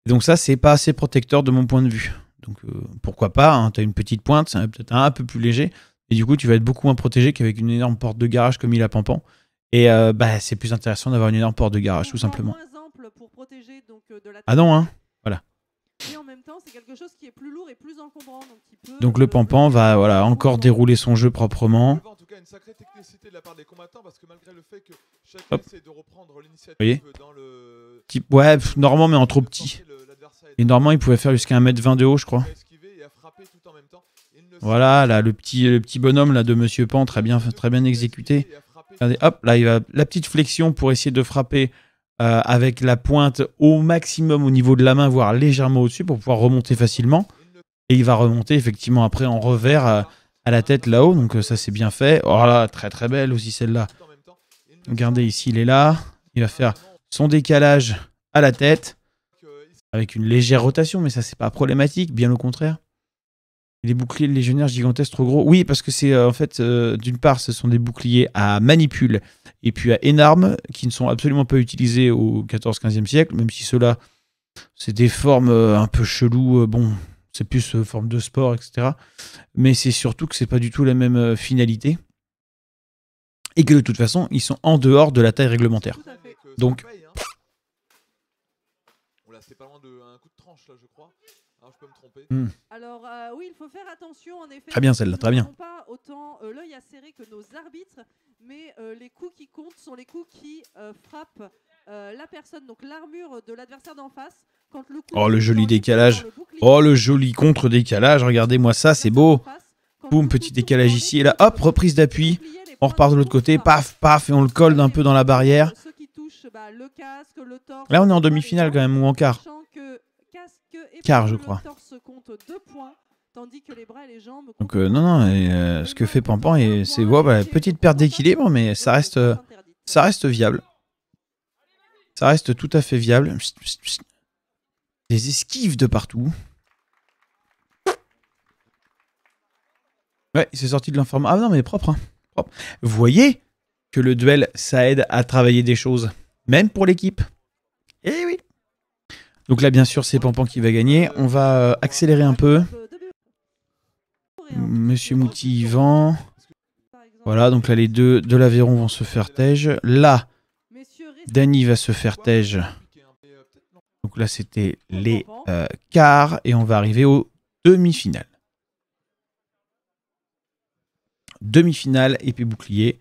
Speaker 1: Et donc ça, c'est pas assez protecteur de mon point de vue. Donc pourquoi pas, hein, tu as une petite pointe, c'est peut-être un peu plus léger. Et du coup, tu vas être beaucoup moins protégé qu'avec une énorme porte de garage comme il a Pampan. Et bah, c'est plus intéressant d'avoir une énorme porte de garage, tout simplement. Ah non, hein. Voilà.
Speaker 2: Et en même temps, c'est quelque chose qui est plus lourd et plus encombrant.
Speaker 1: Donc le Pampan va voilà, encore dérouler son jeu proprement.
Speaker 3: En tout cas, une sacrée technicité de la part des combattants parce que malgré le fait que chacun essaie de reprendre l'initiative dans le...
Speaker 1: Ouais, Normand, mais en trop petit. Et Normand, il pouvait faire jusqu'à 1m20 de haut, je crois. Voilà, là, le petit bonhomme là, de Monsieur Pan, très bien exécuté. Regardez, hop, là, il va la petite flexion pour essayer de frapper avec la pointe au maximum au niveau de la main, voire légèrement au-dessus, pour pouvoir remonter facilement. Et il va remonter effectivement après en revers à la tête là-haut, donc ça c'est bien fait. Oh là, très très belle aussi celle-là. Regardez ici, il est là. Il va faire son décalage à la tête, avec une légère rotation, mais ça c'est pas problématique, bien au contraire. Les boucliers légionnaires gigantesques trop gros. Oui, parce que c'est en fait, d'une part, ce sont des boucliers à manipule et puis à énarmes qui ne sont absolument pas utilisés au 14-15e siècle, même si ceux-là, c'est des formes un peu cheloues. Bon, c'est plus forme de sport, etc. Mais c'est surtout que c'est pas du tout la même finalité. Et que de toute façon, ils sont en dehors de la taille réglementaire. Donc...
Speaker 3: c'est pas loin d'un coup de tranche, là, je crois. Alors, je peux me tromper.
Speaker 2: Alors, oui, il faut faire attention, en effet.
Speaker 1: Très bien, celle-là, très bien.
Speaker 2: Nous n'avons pas autant l'œil acéré que nos arbitres, mais les coups qui comptent sont les coups qui frappent la personne, donc l'armure de l'adversaire d'en face. Quand le coup
Speaker 1: oh, le joli décalage. Oh, le joli contre-décalage. Regardez-moi ça, c'est beau. Boum, petit décalage ici. Et là, hop, reprise d'appui. On repart de l'autre côté. Paf, paf, et on le colle d'un peu dans la barrière. Là, on est en demi-finale quand même, ou en quart. Quart, je crois. Donc, non, ce que fait Pampan, c'est voilà, petite perte d'équilibre, mais ça reste viable. Ça reste tout à fait viable. Des esquives de partout. Ouais, il s'est sorti de l'information. Ah non, mais propre, hein. Propre. Vous voyez que le duel, ça aide à travailler des choses. Même pour l'équipe. Eh oui. Donc là, bien sûr, c'est Pampan qui va gagner. On va accélérer un peu. Monsieur Mouti, Yvan. Voilà, donc là, les deux de l'Aveyron vont se faire tège. Là, Dany va se faire tège. Donc là, c'était les quarts. Et on va arriver aux demi-finales. Demi-finale, épée bouclier.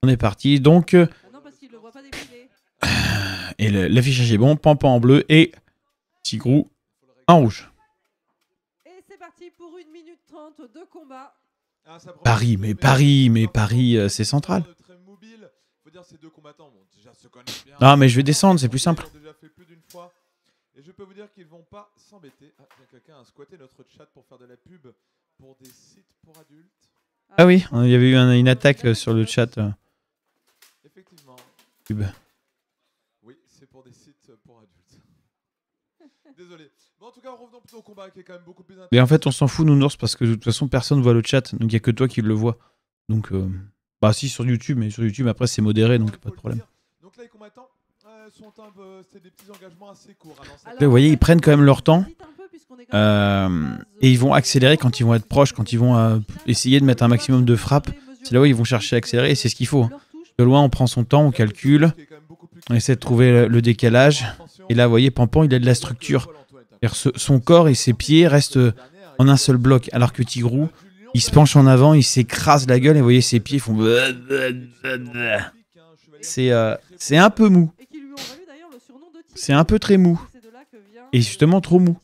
Speaker 1: On est parti. Donc, et l'affichage est bon. Pampan en bleu et Tigrou en rouge.
Speaker 2: Et c'est parti pour 1 minute 30 de combat.
Speaker 1: Paris, c'est central. Non, mais je vais descendre, c'est plus simple.
Speaker 3: Et je peux vous dire qu'ils vont pas s'embêter. Ah, quelqu'un a squatté notre chat pour faire de la pub pour des sites pour adultes.
Speaker 1: Ah oui, il y avait eu une attaque sur le chat.
Speaker 3: Effectivement.
Speaker 1: Pub.
Speaker 3: Oui, c'est pour des sites pour adultes. Désolé. Bon, en tout cas, revenons plutôt au combat qui est quand même beaucoup plus intéressant.
Speaker 1: Mais en fait, on s'en fout, Nounours, parce que de toute façon, personne voit le chat. Donc, il n'y a que toi qui le vois. Donc, bah si, sur YouTube, mais sur YouTube, après, c'est modéré, donc pas de problème.
Speaker 3: Donc là, les combattants sont c'est des petits engagements assez courts.
Speaker 1: Là, vous voyez, ils prennent quand même leur temps. Et ils vont accélérer quand ils vont être proches, quand ils vont essayer de mettre un maximum de frappes. C'est là où ils vont chercher à accélérer, et c'est ce qu'il faut. De loin, on prend son temps, on calcule, on essaie de trouver le décalage. Et là, vous voyez, Pampan, il a de la structure. Son corps et ses pieds restent en un seul bloc, alors que Tigrou, il se penche en avant, il s'écrase la gueule, et vous voyez, ses pieds font... C'est un peu mou. C'est un peu très mou. Et justement, trop mou.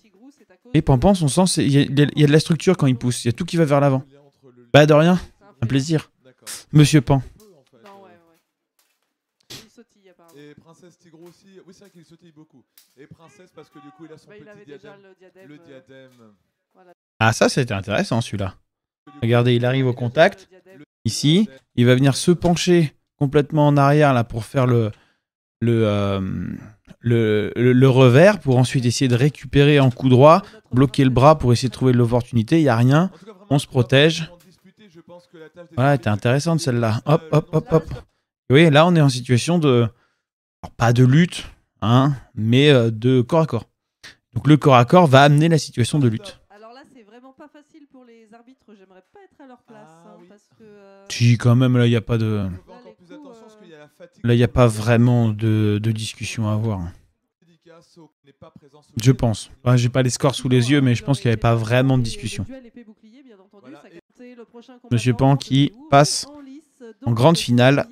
Speaker 1: Et Pampan, son sens, il y a de la structure quand il pousse. Il y a tout qui va vers l'avant. Bah, de rien. Un plaisir. Monsieur Pan.
Speaker 3: Et Princesse Tigrou aussi. Oui, c'est vrai qu'il sautille beaucoup. Et Princesse, parce que du coup, il a son petit diadème. Le diadème.
Speaker 1: Ah, ça, c'était intéressant, celui-là. Regardez, il arrive au contact. Ici, il va venir se pencher complètement en arrière là pour faire le revers, pour ensuite essayer de récupérer en coup droit, bloquer le bras pour essayer de trouver de l'opportunité. Il n'y a rien. On se protège. Voilà, elle était intéressante celle-là. Hop, hop, hop, hop. Oui, là, on est en situation de... Alors, pas de lutte, hein, mais de corps à corps. Donc le corps à corps va amener la situation de lutte.
Speaker 2: Alors là, c'est vraiment pas facile pour les arbitres. J'aimerais pas être à leur place. Parce que,
Speaker 1: si, quand même, là, il n'y a pas de... Là, il n'y a pas vraiment de discussion à avoir. Je pense. Enfin, j'ai pas les scores sous les yeux, mais je pense qu'il n'y avait pas vraiment de discussion. Monsieur Pan qui passe en grande finale.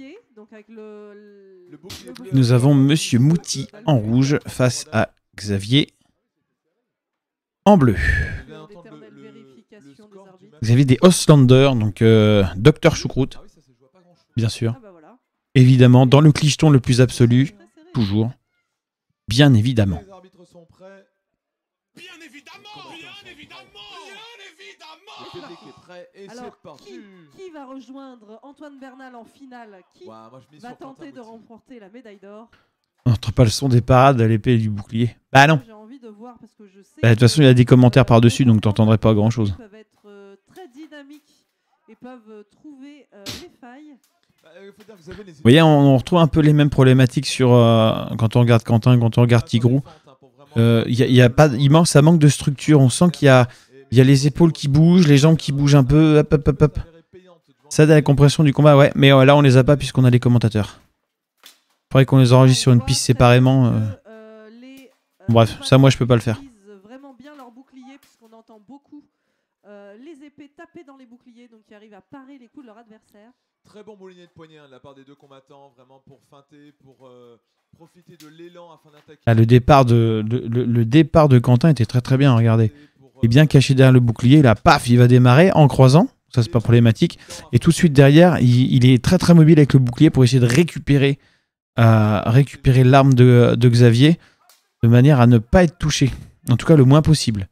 Speaker 1: Nous avons Monsieur Mouti en rouge face à Xavier en bleu. Xavier des Oslanders, donc Docteur Choucroute, bien sûr. Évidemment, dans le clicheton le plus absolu, toujours. Bien évidemment.
Speaker 3: Les arbitres sont prêts.
Speaker 8: Bien évidemment, bien évidemment, bien évidemment.
Speaker 3: Le est prêt et
Speaker 2: alors,
Speaker 3: c'est parti.
Speaker 2: Qui va rejoindre Antoine Bernal en finale? Qui va tenter de remporter la médaille d'or?
Speaker 1: On n'entend pas le son des parades à l'épée et du bouclier. Bah non.
Speaker 2: J'ai envie de voir parce que je sais
Speaker 1: de toute façon, il y a des commentaires par-dessus, donc t'entendrais pas grand-chose.
Speaker 2: Ils peuvent être très dynamiques et peuvent trouver les failles.
Speaker 1: Vous voyez, on retrouve un peu les mêmes problématiques sur quand on regarde Quentin, quand on regarde Tigrou. Ça manque de structure. On sent qu'il y a les épaules qui bougent, les jambes qui bougent un peu. Hop, hop, hop, hop. Ça aide à la compression du combat, ouais. Mais là, on les a pas puisqu'on a les commentateurs. Il faudrait qu'on les enregistre sur une piste séparément. Bref, ça, moi, je peux pas le faire.
Speaker 2: Vraiment bien leur bouclier puisqu'on entend beaucoup les épées taper dans les boucliers, donc ils arrivent à parer les coups de leur adversaire.
Speaker 3: Très bon moulinet de poignet de la part des deux combattants, vraiment pour feinter, pour profiter de l'élan afin d'attaquer.
Speaker 1: Ah, le départ de Quentin était très très bien, regardez. Il est bien caché derrière le bouclier, là, paf, il va démarrer en croisant, ça c'est pas problématique. Et tout de suite derrière, il est très très mobile avec le bouclier pour essayer de récupérer l'arme de Xavier de manière à ne pas être touché, en tout cas le moins possible.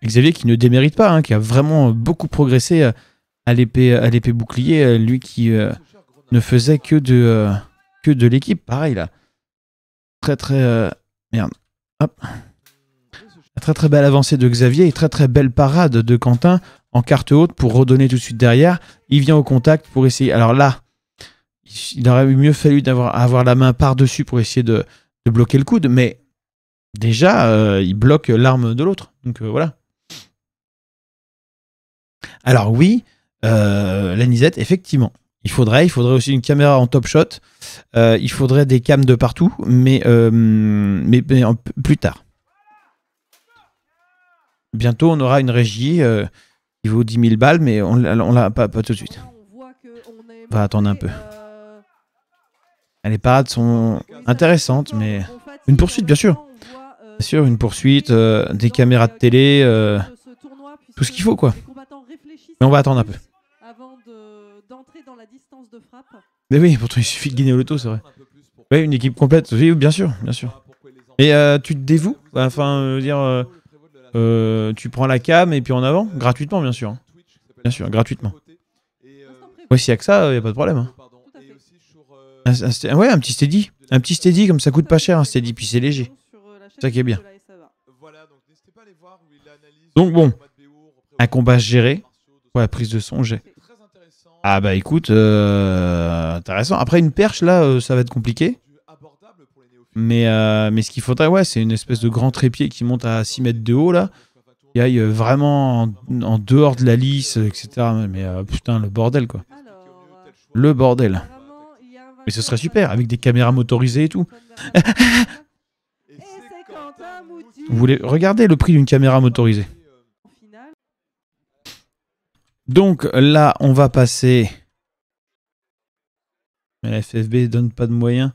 Speaker 1: Xavier qui ne démérite pas, hein, qui a vraiment beaucoup progressé à l'épée bouclier, lui qui ne faisait que de l'équipe, pareil là. Très très merde. Hop. Très très belle avancée de Xavier et très très belle parade de Quentin en carte haute pour redonner tout de suite derrière. Il vient au contact pour essayer. Alors là, il aurait mieux fallu avoir la main par-dessus pour essayer de bloquer le coude, mais déjà, il bloque l'arme de l'autre. Donc voilà. Alors oui, l'anisette, effectivement. Il faudrait aussi une caméra en top shot. Il faudrait des cams de partout, mais plus tard. Bientôt, on aura une régie qui vaut 10 000 balles, mais on l'a pas tout de suite. On va attendre un peu. Les parades sont intéressantes, mais une poursuite, bien sûr. Bien sûr, une poursuite, des caméras de télé, tout ce qu'il faut, quoi. Mais on va attendre un peu. Mais oui, pourtant il suffit de gagner au loto, c'est vrai. Oui, une équipe complète, oui, bien sûr, bien sûr. Et tu te dévoues, enfin, tu prends la cam et puis en avant, gratuitement, bien sûr. Bien sûr, gratuitement. Oui, s'il n'y a que ça, il n'y a pas de problème. Hein. Ouais, un petit steady. Un petit steady, comme ça coûte pas cher, un steady, puis c'est léger. C'est ça qui est bien. Donc bon, un combat géré. Ouais, prise de son, j'ai. Ah bah écoute, intéressant. Après une perche, là, ça va être compliqué. Mais ce qu'il faudrait, ouais, c'est une espèce de grand trépied qui monte à 6 mètres de haut, là. Qui aille vraiment en dehors de la lisse, etc. Mais putain, le bordel, quoi. Le bordel. Mais ce serait super, avec des caméras motorisées et tout. Vous voulez regarder le prix d'une caméra motorisée? Donc là, on va passer. Mais la FFB donne pas de moyens.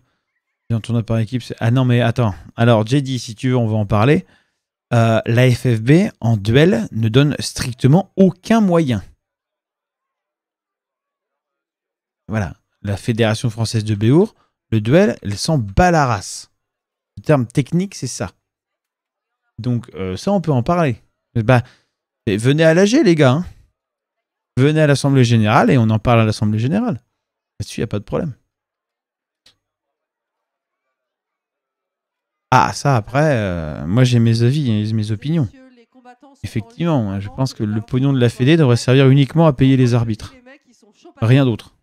Speaker 1: Quand on a par équipe, ah non, mais attends. Alors, JD, si tu veux, on va en parler. La FFB, en duel, ne donne strictement aucun moyen. Voilà. La Fédération française de Béour, le duel, elle s'en bat la race. Le terme technique, c'est ça. Donc, ça, on peut en parler. Bah, venez à l'AG, les gars. Hein. Venez à l'Assemblée Générale et on en parle à l'Assemblée Générale. Là-dessus, il n'y a pas de problème. Ah, ça, après, moi, j'ai mes avis et mes opinions. Effectivement, je pense que le pognon de la Fédé devrait servir uniquement à payer les arbitres. Rien d'autre.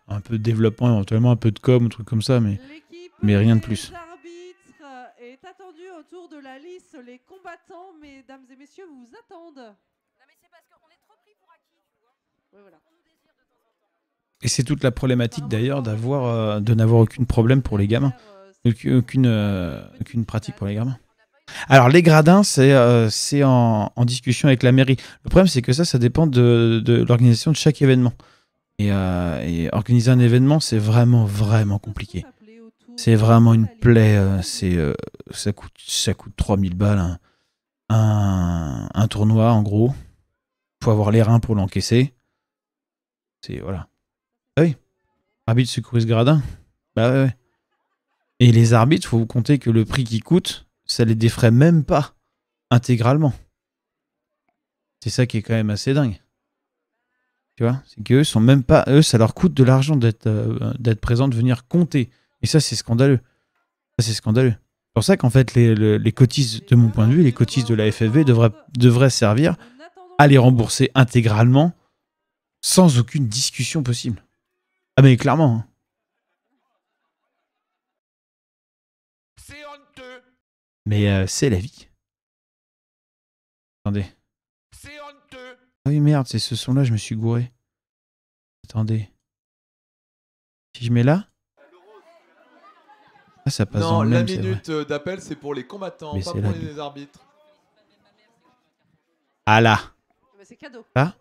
Speaker 1: Un peu de développement, éventuellement un peu de com, un truc comme ça, mais rien de plus.
Speaker 2: L'arbitre est attendu autour de la liste. Les combattants, mesdames et messieurs, vous attendent. Non, mais c'est parce qu'on est trop pris pour acquis, tu vois. Ouais, voilà.
Speaker 1: Et c'est toute la problématique d'ailleurs de n'avoir aucun problème pour les gamins. Aucune pratique pour les gamins. Alors les gradins, c'est en discussion avec la mairie. Le problème, c'est que ça dépend de l'organisation de chaque événement. Et organiser un événement, c'est vraiment, vraiment compliqué. C'est vraiment une plaie. Ça coûte 3000 balles un tournoi, en gros. Faut avoir les reins pour l'encaisser. C'est, voilà. Ah oui. Arbitre secouriste gradin. Bah ouais. Et les arbitres, faut vous compter que le prix qui coûte, ça les défraie même pas intégralement. C'est ça qui est quand même assez dingue. Tu vois, c'est qu'eux sont même pas. Eux, ça leur coûte de l'argent d'être présents, de venir compter. Et ça, c'est scandaleux. Ça, c'est scandaleux. C'est pour ça qu'en fait, les cotises, de mon point de vue, les cotises de la FFB devraient servir à les rembourser intégralement sans aucune discussion possible. Ah, mais clairement. Hein.
Speaker 8: C'est honteux.
Speaker 1: Mais c'est la vie. Attendez.
Speaker 8: C'est honteux.
Speaker 1: Ah oui, merde, c'est ce son-là, je me suis gouré. Attendez. Si je mets là. Ah, ça passe dans le même,
Speaker 3: la minute d'appel, c'est pour les combattants,
Speaker 1: mais
Speaker 3: pas pour les arbitres.
Speaker 1: Ah là.
Speaker 2: C'est cadeau.
Speaker 1: Là.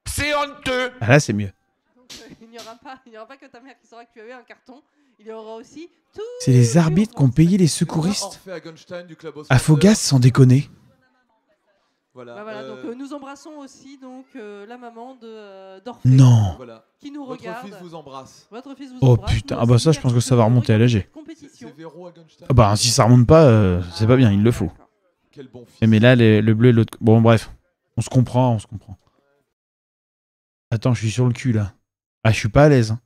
Speaker 8: C'est honteux.
Speaker 1: Ah là, c'est mieux.
Speaker 2: Donc, il n'y aura pas que ta mère qui saura que tu avais un carton. Il y aura aussi tout.
Speaker 1: C'est les arbitres qui ont payé les secouristes. À Fogas, sans déconner.
Speaker 3: Voilà,
Speaker 2: voilà, donc nous embrassons aussi donc la maman d'Orphée.
Speaker 1: Non.
Speaker 3: Voilà.
Speaker 2: Qui nous regarde.
Speaker 3: Votre fils vous embrasse.
Speaker 2: Votre fils vous
Speaker 1: Oh
Speaker 2: embrasse.
Speaker 1: putain, ah bah ça, je pense que ça va remonter à l'AG.
Speaker 3: C'est Véro à Gunstein.
Speaker 1: Ah bah si ça remonte pas, c'est pas bien, il le faut.
Speaker 3: Quel bon fils.
Speaker 1: Mais là, le bleu et l'autre. Bon, bref. On se comprend. Attends, je suis sur le cul là. Ah, je suis pas à l'aise. Hein.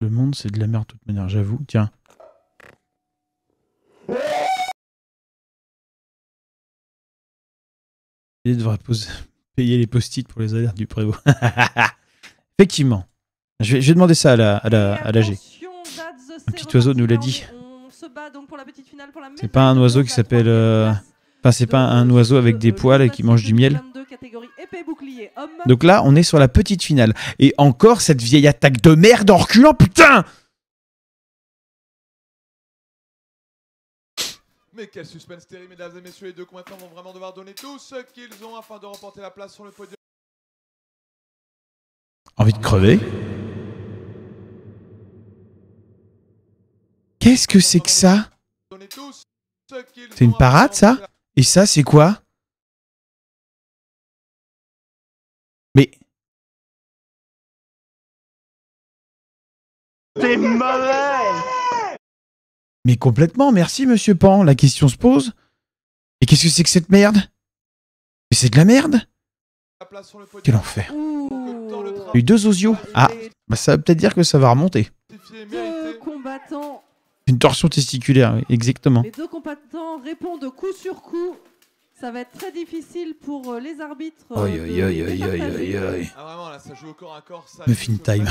Speaker 1: Le monde, c'est de la merde de toute manière, j'avoue. Tiens. Il devrait payer les post-it pour les alertes du prévôt. Effectivement. Je vais demander ça à l'AG. Un petit oiseau nous l'a dit. C'est pas un oiseau qui s'appelle... Enfin, c'est pas un oiseau avec des poils et qui mange du miel. Donc là, on est sur la petite finale. Et encore cette vieille attaque de merde en reculant, putain!
Speaker 3: Mais quel suspense terrible, mesdames et messieurs, les deux combattants vont vraiment devoir donner tout ce qu'ils ont afin de remporter la place sur le podium.
Speaker 1: Envie de crever? Qu'est-ce que c'est que ça? C'est une parade, ça? Et ça, c'est quoi? Mais...
Speaker 9: C'est mauvais!
Speaker 1: Mais complètement, merci monsieur Pan, la question se pose. Et qu'est-ce que c'est que cette merde? Mais c'est de la merde? Quel enfer. Il y a eu 2 osios. Ah, bah ça veut peut-être dire que ça va remonter.
Speaker 2: Deux combattants.
Speaker 1: Une torsion testiculaire, oui, exactement.
Speaker 2: Les 2 combattants répondent coup sur coup. Ça va être très difficile pour les arbitres.
Speaker 1: Aïe, aïe, aïe, aïe, aïe, aïe, aïe.
Speaker 3: Ah vraiment, là, ça joue au corps à corps. Ça,
Speaker 1: Muffin time.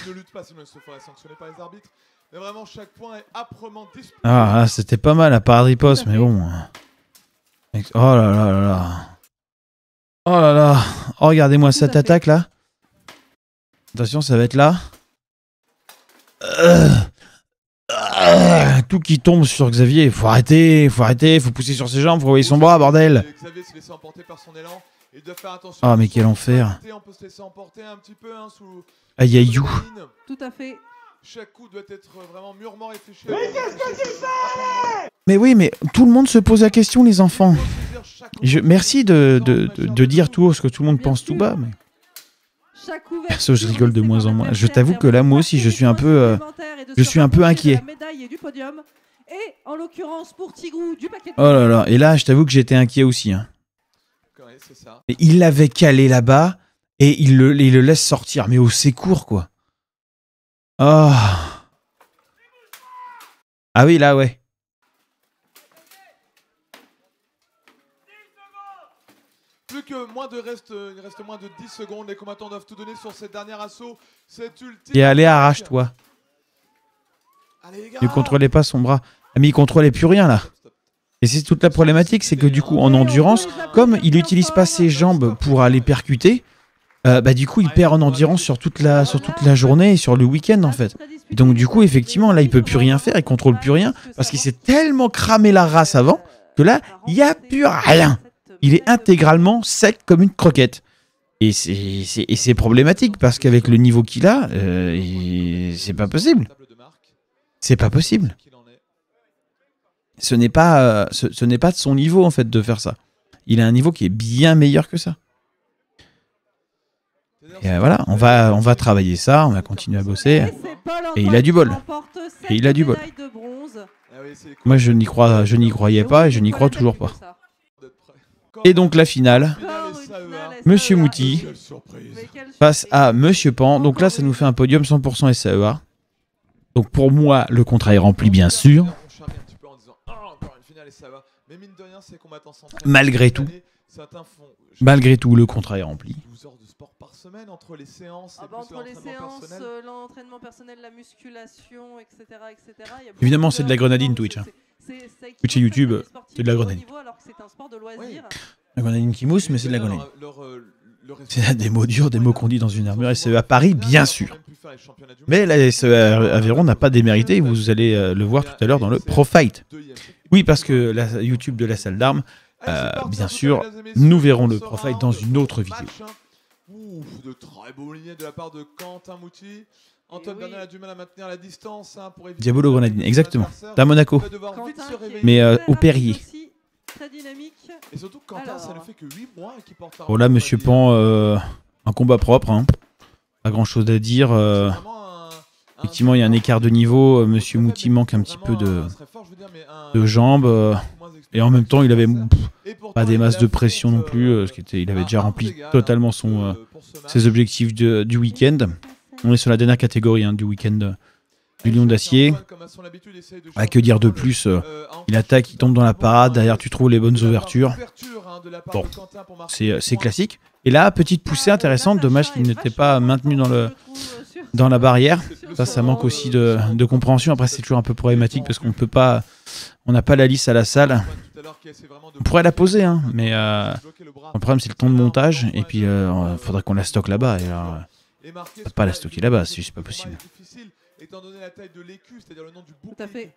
Speaker 3: ne lutte pas, sinon il se fera sanctionner par les arbitres. Mais vraiment, chaque point est âprement disputé.
Speaker 1: Ah, c'était pas mal à part riposte, mais bon. Oh là là là là. Oh là là. Oh, regardez-moi cette attaque là. Attention, ça va être là. Tout qui tombe sur Xavier. Faut arrêter, faut pousser sur ses jambes, faut envoyer son bras, bordel.
Speaker 3: Xavier se laisse emporter par son élan. Il doit faire attention.
Speaker 1: Ah, mais quel enfer.
Speaker 3: On peut se laisser emporter un petit peu sous.
Speaker 1: Aïe aïe you.
Speaker 2: Tout à fait.
Speaker 3: Chaque coup doit être vraiment mûrement réfléchi.
Speaker 9: Mais qu'est-ce que tu fais?
Speaker 1: Mais oui, mais tout le monde se pose la question, les enfants. Merci de dire tout haut ce que tout le monde pense tout bas. Mais... Perso, je rigole de moins en moins. Je t'avoue que là, moi aussi, je suis un peu inquiet. Oh là là, et là, je t'avoue que j'étais inquiet aussi. Hein. Et il l'avait calé là-bas et il le laisse sortir, mais au secours, quoi. Oh. Ah oui, là, ouais.
Speaker 3: Plus que il reste moins de 10 secondes. Les combattants doivent tout donner sur cette dernière assaut.
Speaker 1: Et allez, arrache-toi. Il ne contrôlait pas son bras. Mais il contrôlait plus rien, là. Et c'est toute la problématique, c'est que du coup, en endurance, comme il n'utilise pas ses jambes pour aller percuter, bah du coup, il perd en endurance sur toute la journée et sur le week-end, en fait. Et donc, du coup, effectivement, là, il peut plus rien faire, il contrôle plus rien, parce qu'il s'est tellement cramé la race avant, que là, il n'y a plus rien. Il est intégralement sec comme une croquette. Et c'est problématique, parce qu'avec le niveau qu'il a, c'est pas possible. C'est pas possible. Ce n'est pas de son niveau, en fait, de faire ça. Il a un niveau qui est bien meilleur que ça. Et voilà, on va travailler ça, on va continuer à bosser. Et il a du bol. Et il a du bol. Moi, je n'y croyais pas et je n'y crois toujours pas. Et donc la finale, Monsieur Mouti face à Monsieur Pan. Donc là, ça nous fait un podium 100% SAEA. Donc pour moi, le contrat est rempli, bien sûr. Malgré tout, le contrat est rempli.
Speaker 3: 12 heures de sport par semaine entre les séances,
Speaker 2: entre les séances, l'entraînement personnel, la musculation, etc.
Speaker 1: Évidemment, c'est de la grenadine Twitch. Hein. Twitch et YouTube, c'est de la grenadine. La grenadine qui mousse, mais c'est de la grenadine. C'est des mots durs, des mots qu'on dit dans une armure SAE à Paris, bien sûr. Mais la SAE Aveyron n'a pas démérité, vous allez le voir tout à l'heure dans le Pro Fight. Oui, parce que la YouTube de la salle d'armes, bien sûr, nous verrons le Pro Fight dans une autre vidéo.
Speaker 3: De très beaux lignes de la part de Quentin Mouti. Antoine Bernal a du mal à maintenir la distance pour éviter
Speaker 1: Diabolo Grenadine, exactement. C'est à Monaco. Mais au Perrier.
Speaker 2: Très dynamique.
Speaker 3: Et surtout Quentin, ça ne fait que 8 mois qu'il porte.
Speaker 1: Oh là, Monsieur Pan, un combat propre. Hein. Pas grand chose à dire. Effectivement, il y a un écart de niveau. Monsieur Mouti manque un petit peu de jambes. Et en même temps, il avait pas des masses de pression non plus. Il avait déjà rempli totalement ses objectifs du week-end. On est sur la dernière catégorie du week-end du lion d'acier. Ah, que dire de plus, il attaque, il tombe dans la parade, derrière tu trouves les bonnes ouvertures. Bon, c'est classique. Et là, petite poussée intéressante, dommage qu'il n'était pas maintenu dans la barrière. Ça manque aussi de compréhension. Après, c'est toujours un peu problématique parce qu'on peut pas, on n'a pas la lisse à la salle. On pourrait la poser, hein, mais le problème c'est le temps de montage. Et puis, il faudrait qu'on la stocke là-bas. Et alors, on peut pas la stocker là-bas, c'est juste pas possible.
Speaker 2: Tout à fait.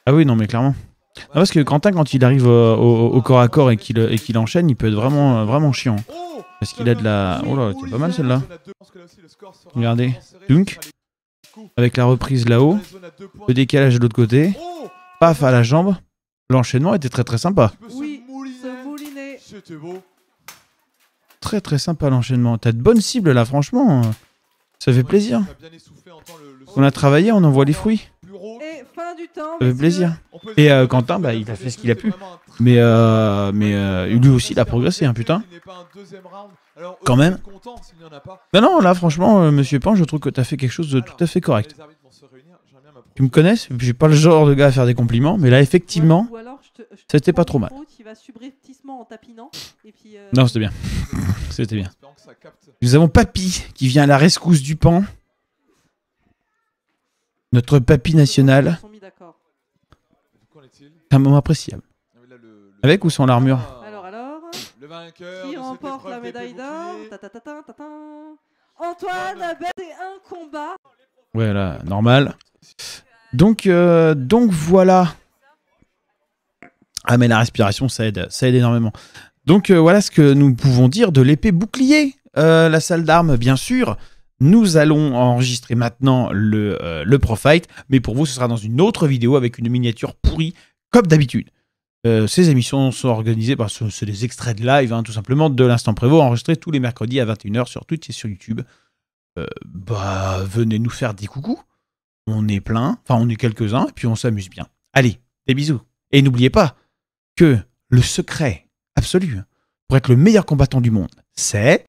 Speaker 1: Ah oui, non, mais clairement. Non, parce que Quentin, quand il arrive au corps à corps et qu'il enchaîne, il peut être vraiment chiant. Parce qu'il a de la... Oh là, c'est pas mal celle-là. Regardez. Dunk. Avec la reprise là-haut. Le décalage de l'autre côté. Paf à la jambe. L'enchaînement était très sympa.
Speaker 2: Oui, ce moulinet.
Speaker 1: Très sympa l'enchaînement. T'as de bonnes cibles là, franchement. Ça fait plaisir. On a travaillé, on en voit les fruits.
Speaker 2: Et fin du temps,
Speaker 1: Ça fait plaisir. Et Quentin, bah, il a fait ce qu'il a pu. Mais lui aussi, il a progressé, hein, putain. Quand même. Non, là, franchement, monsieur Pan, je trouve que t'as fait quelque chose de tout à fait correct. Tu me connais, j'ai pas le genre de gars à faire des compliments, mais là, effectivement, c'était pas trop mal. Non, c'était bien. C'était bien. Nous avons Papy qui vient à la rescousse du Pan. Notre papy national. C'est un moment appréciable. Avec ou sans l'armure?
Speaker 2: Qui remporte la médaille d'or? Antoine a battu un combat.
Speaker 1: Ouais, là, normal. Donc voilà. Ah, mais la respiration, ça aide énormément. Donc voilà ce que nous pouvons dire de l'épée bouclier. La salle d'armes, bien sûr. Nous allons enregistrer maintenant le Pro Fight, mais pour vous, ce sera dans une autre vidéo avec une miniature pourrie, comme d'habitude. Ces émissions sont organisées parce que c'est des extraits de live, hein, tout simplement, de l'Instant Prévost, enregistrés tous les mercredis à 21h sur Twitch et sur YouTube. Venez nous faire des coucous. On est plein, enfin on est quelques-uns, et puis on s'amuse bien. Allez, des bisous. Et n'oubliez pas que le secret absolu pour être le meilleur combattant du monde, c'est...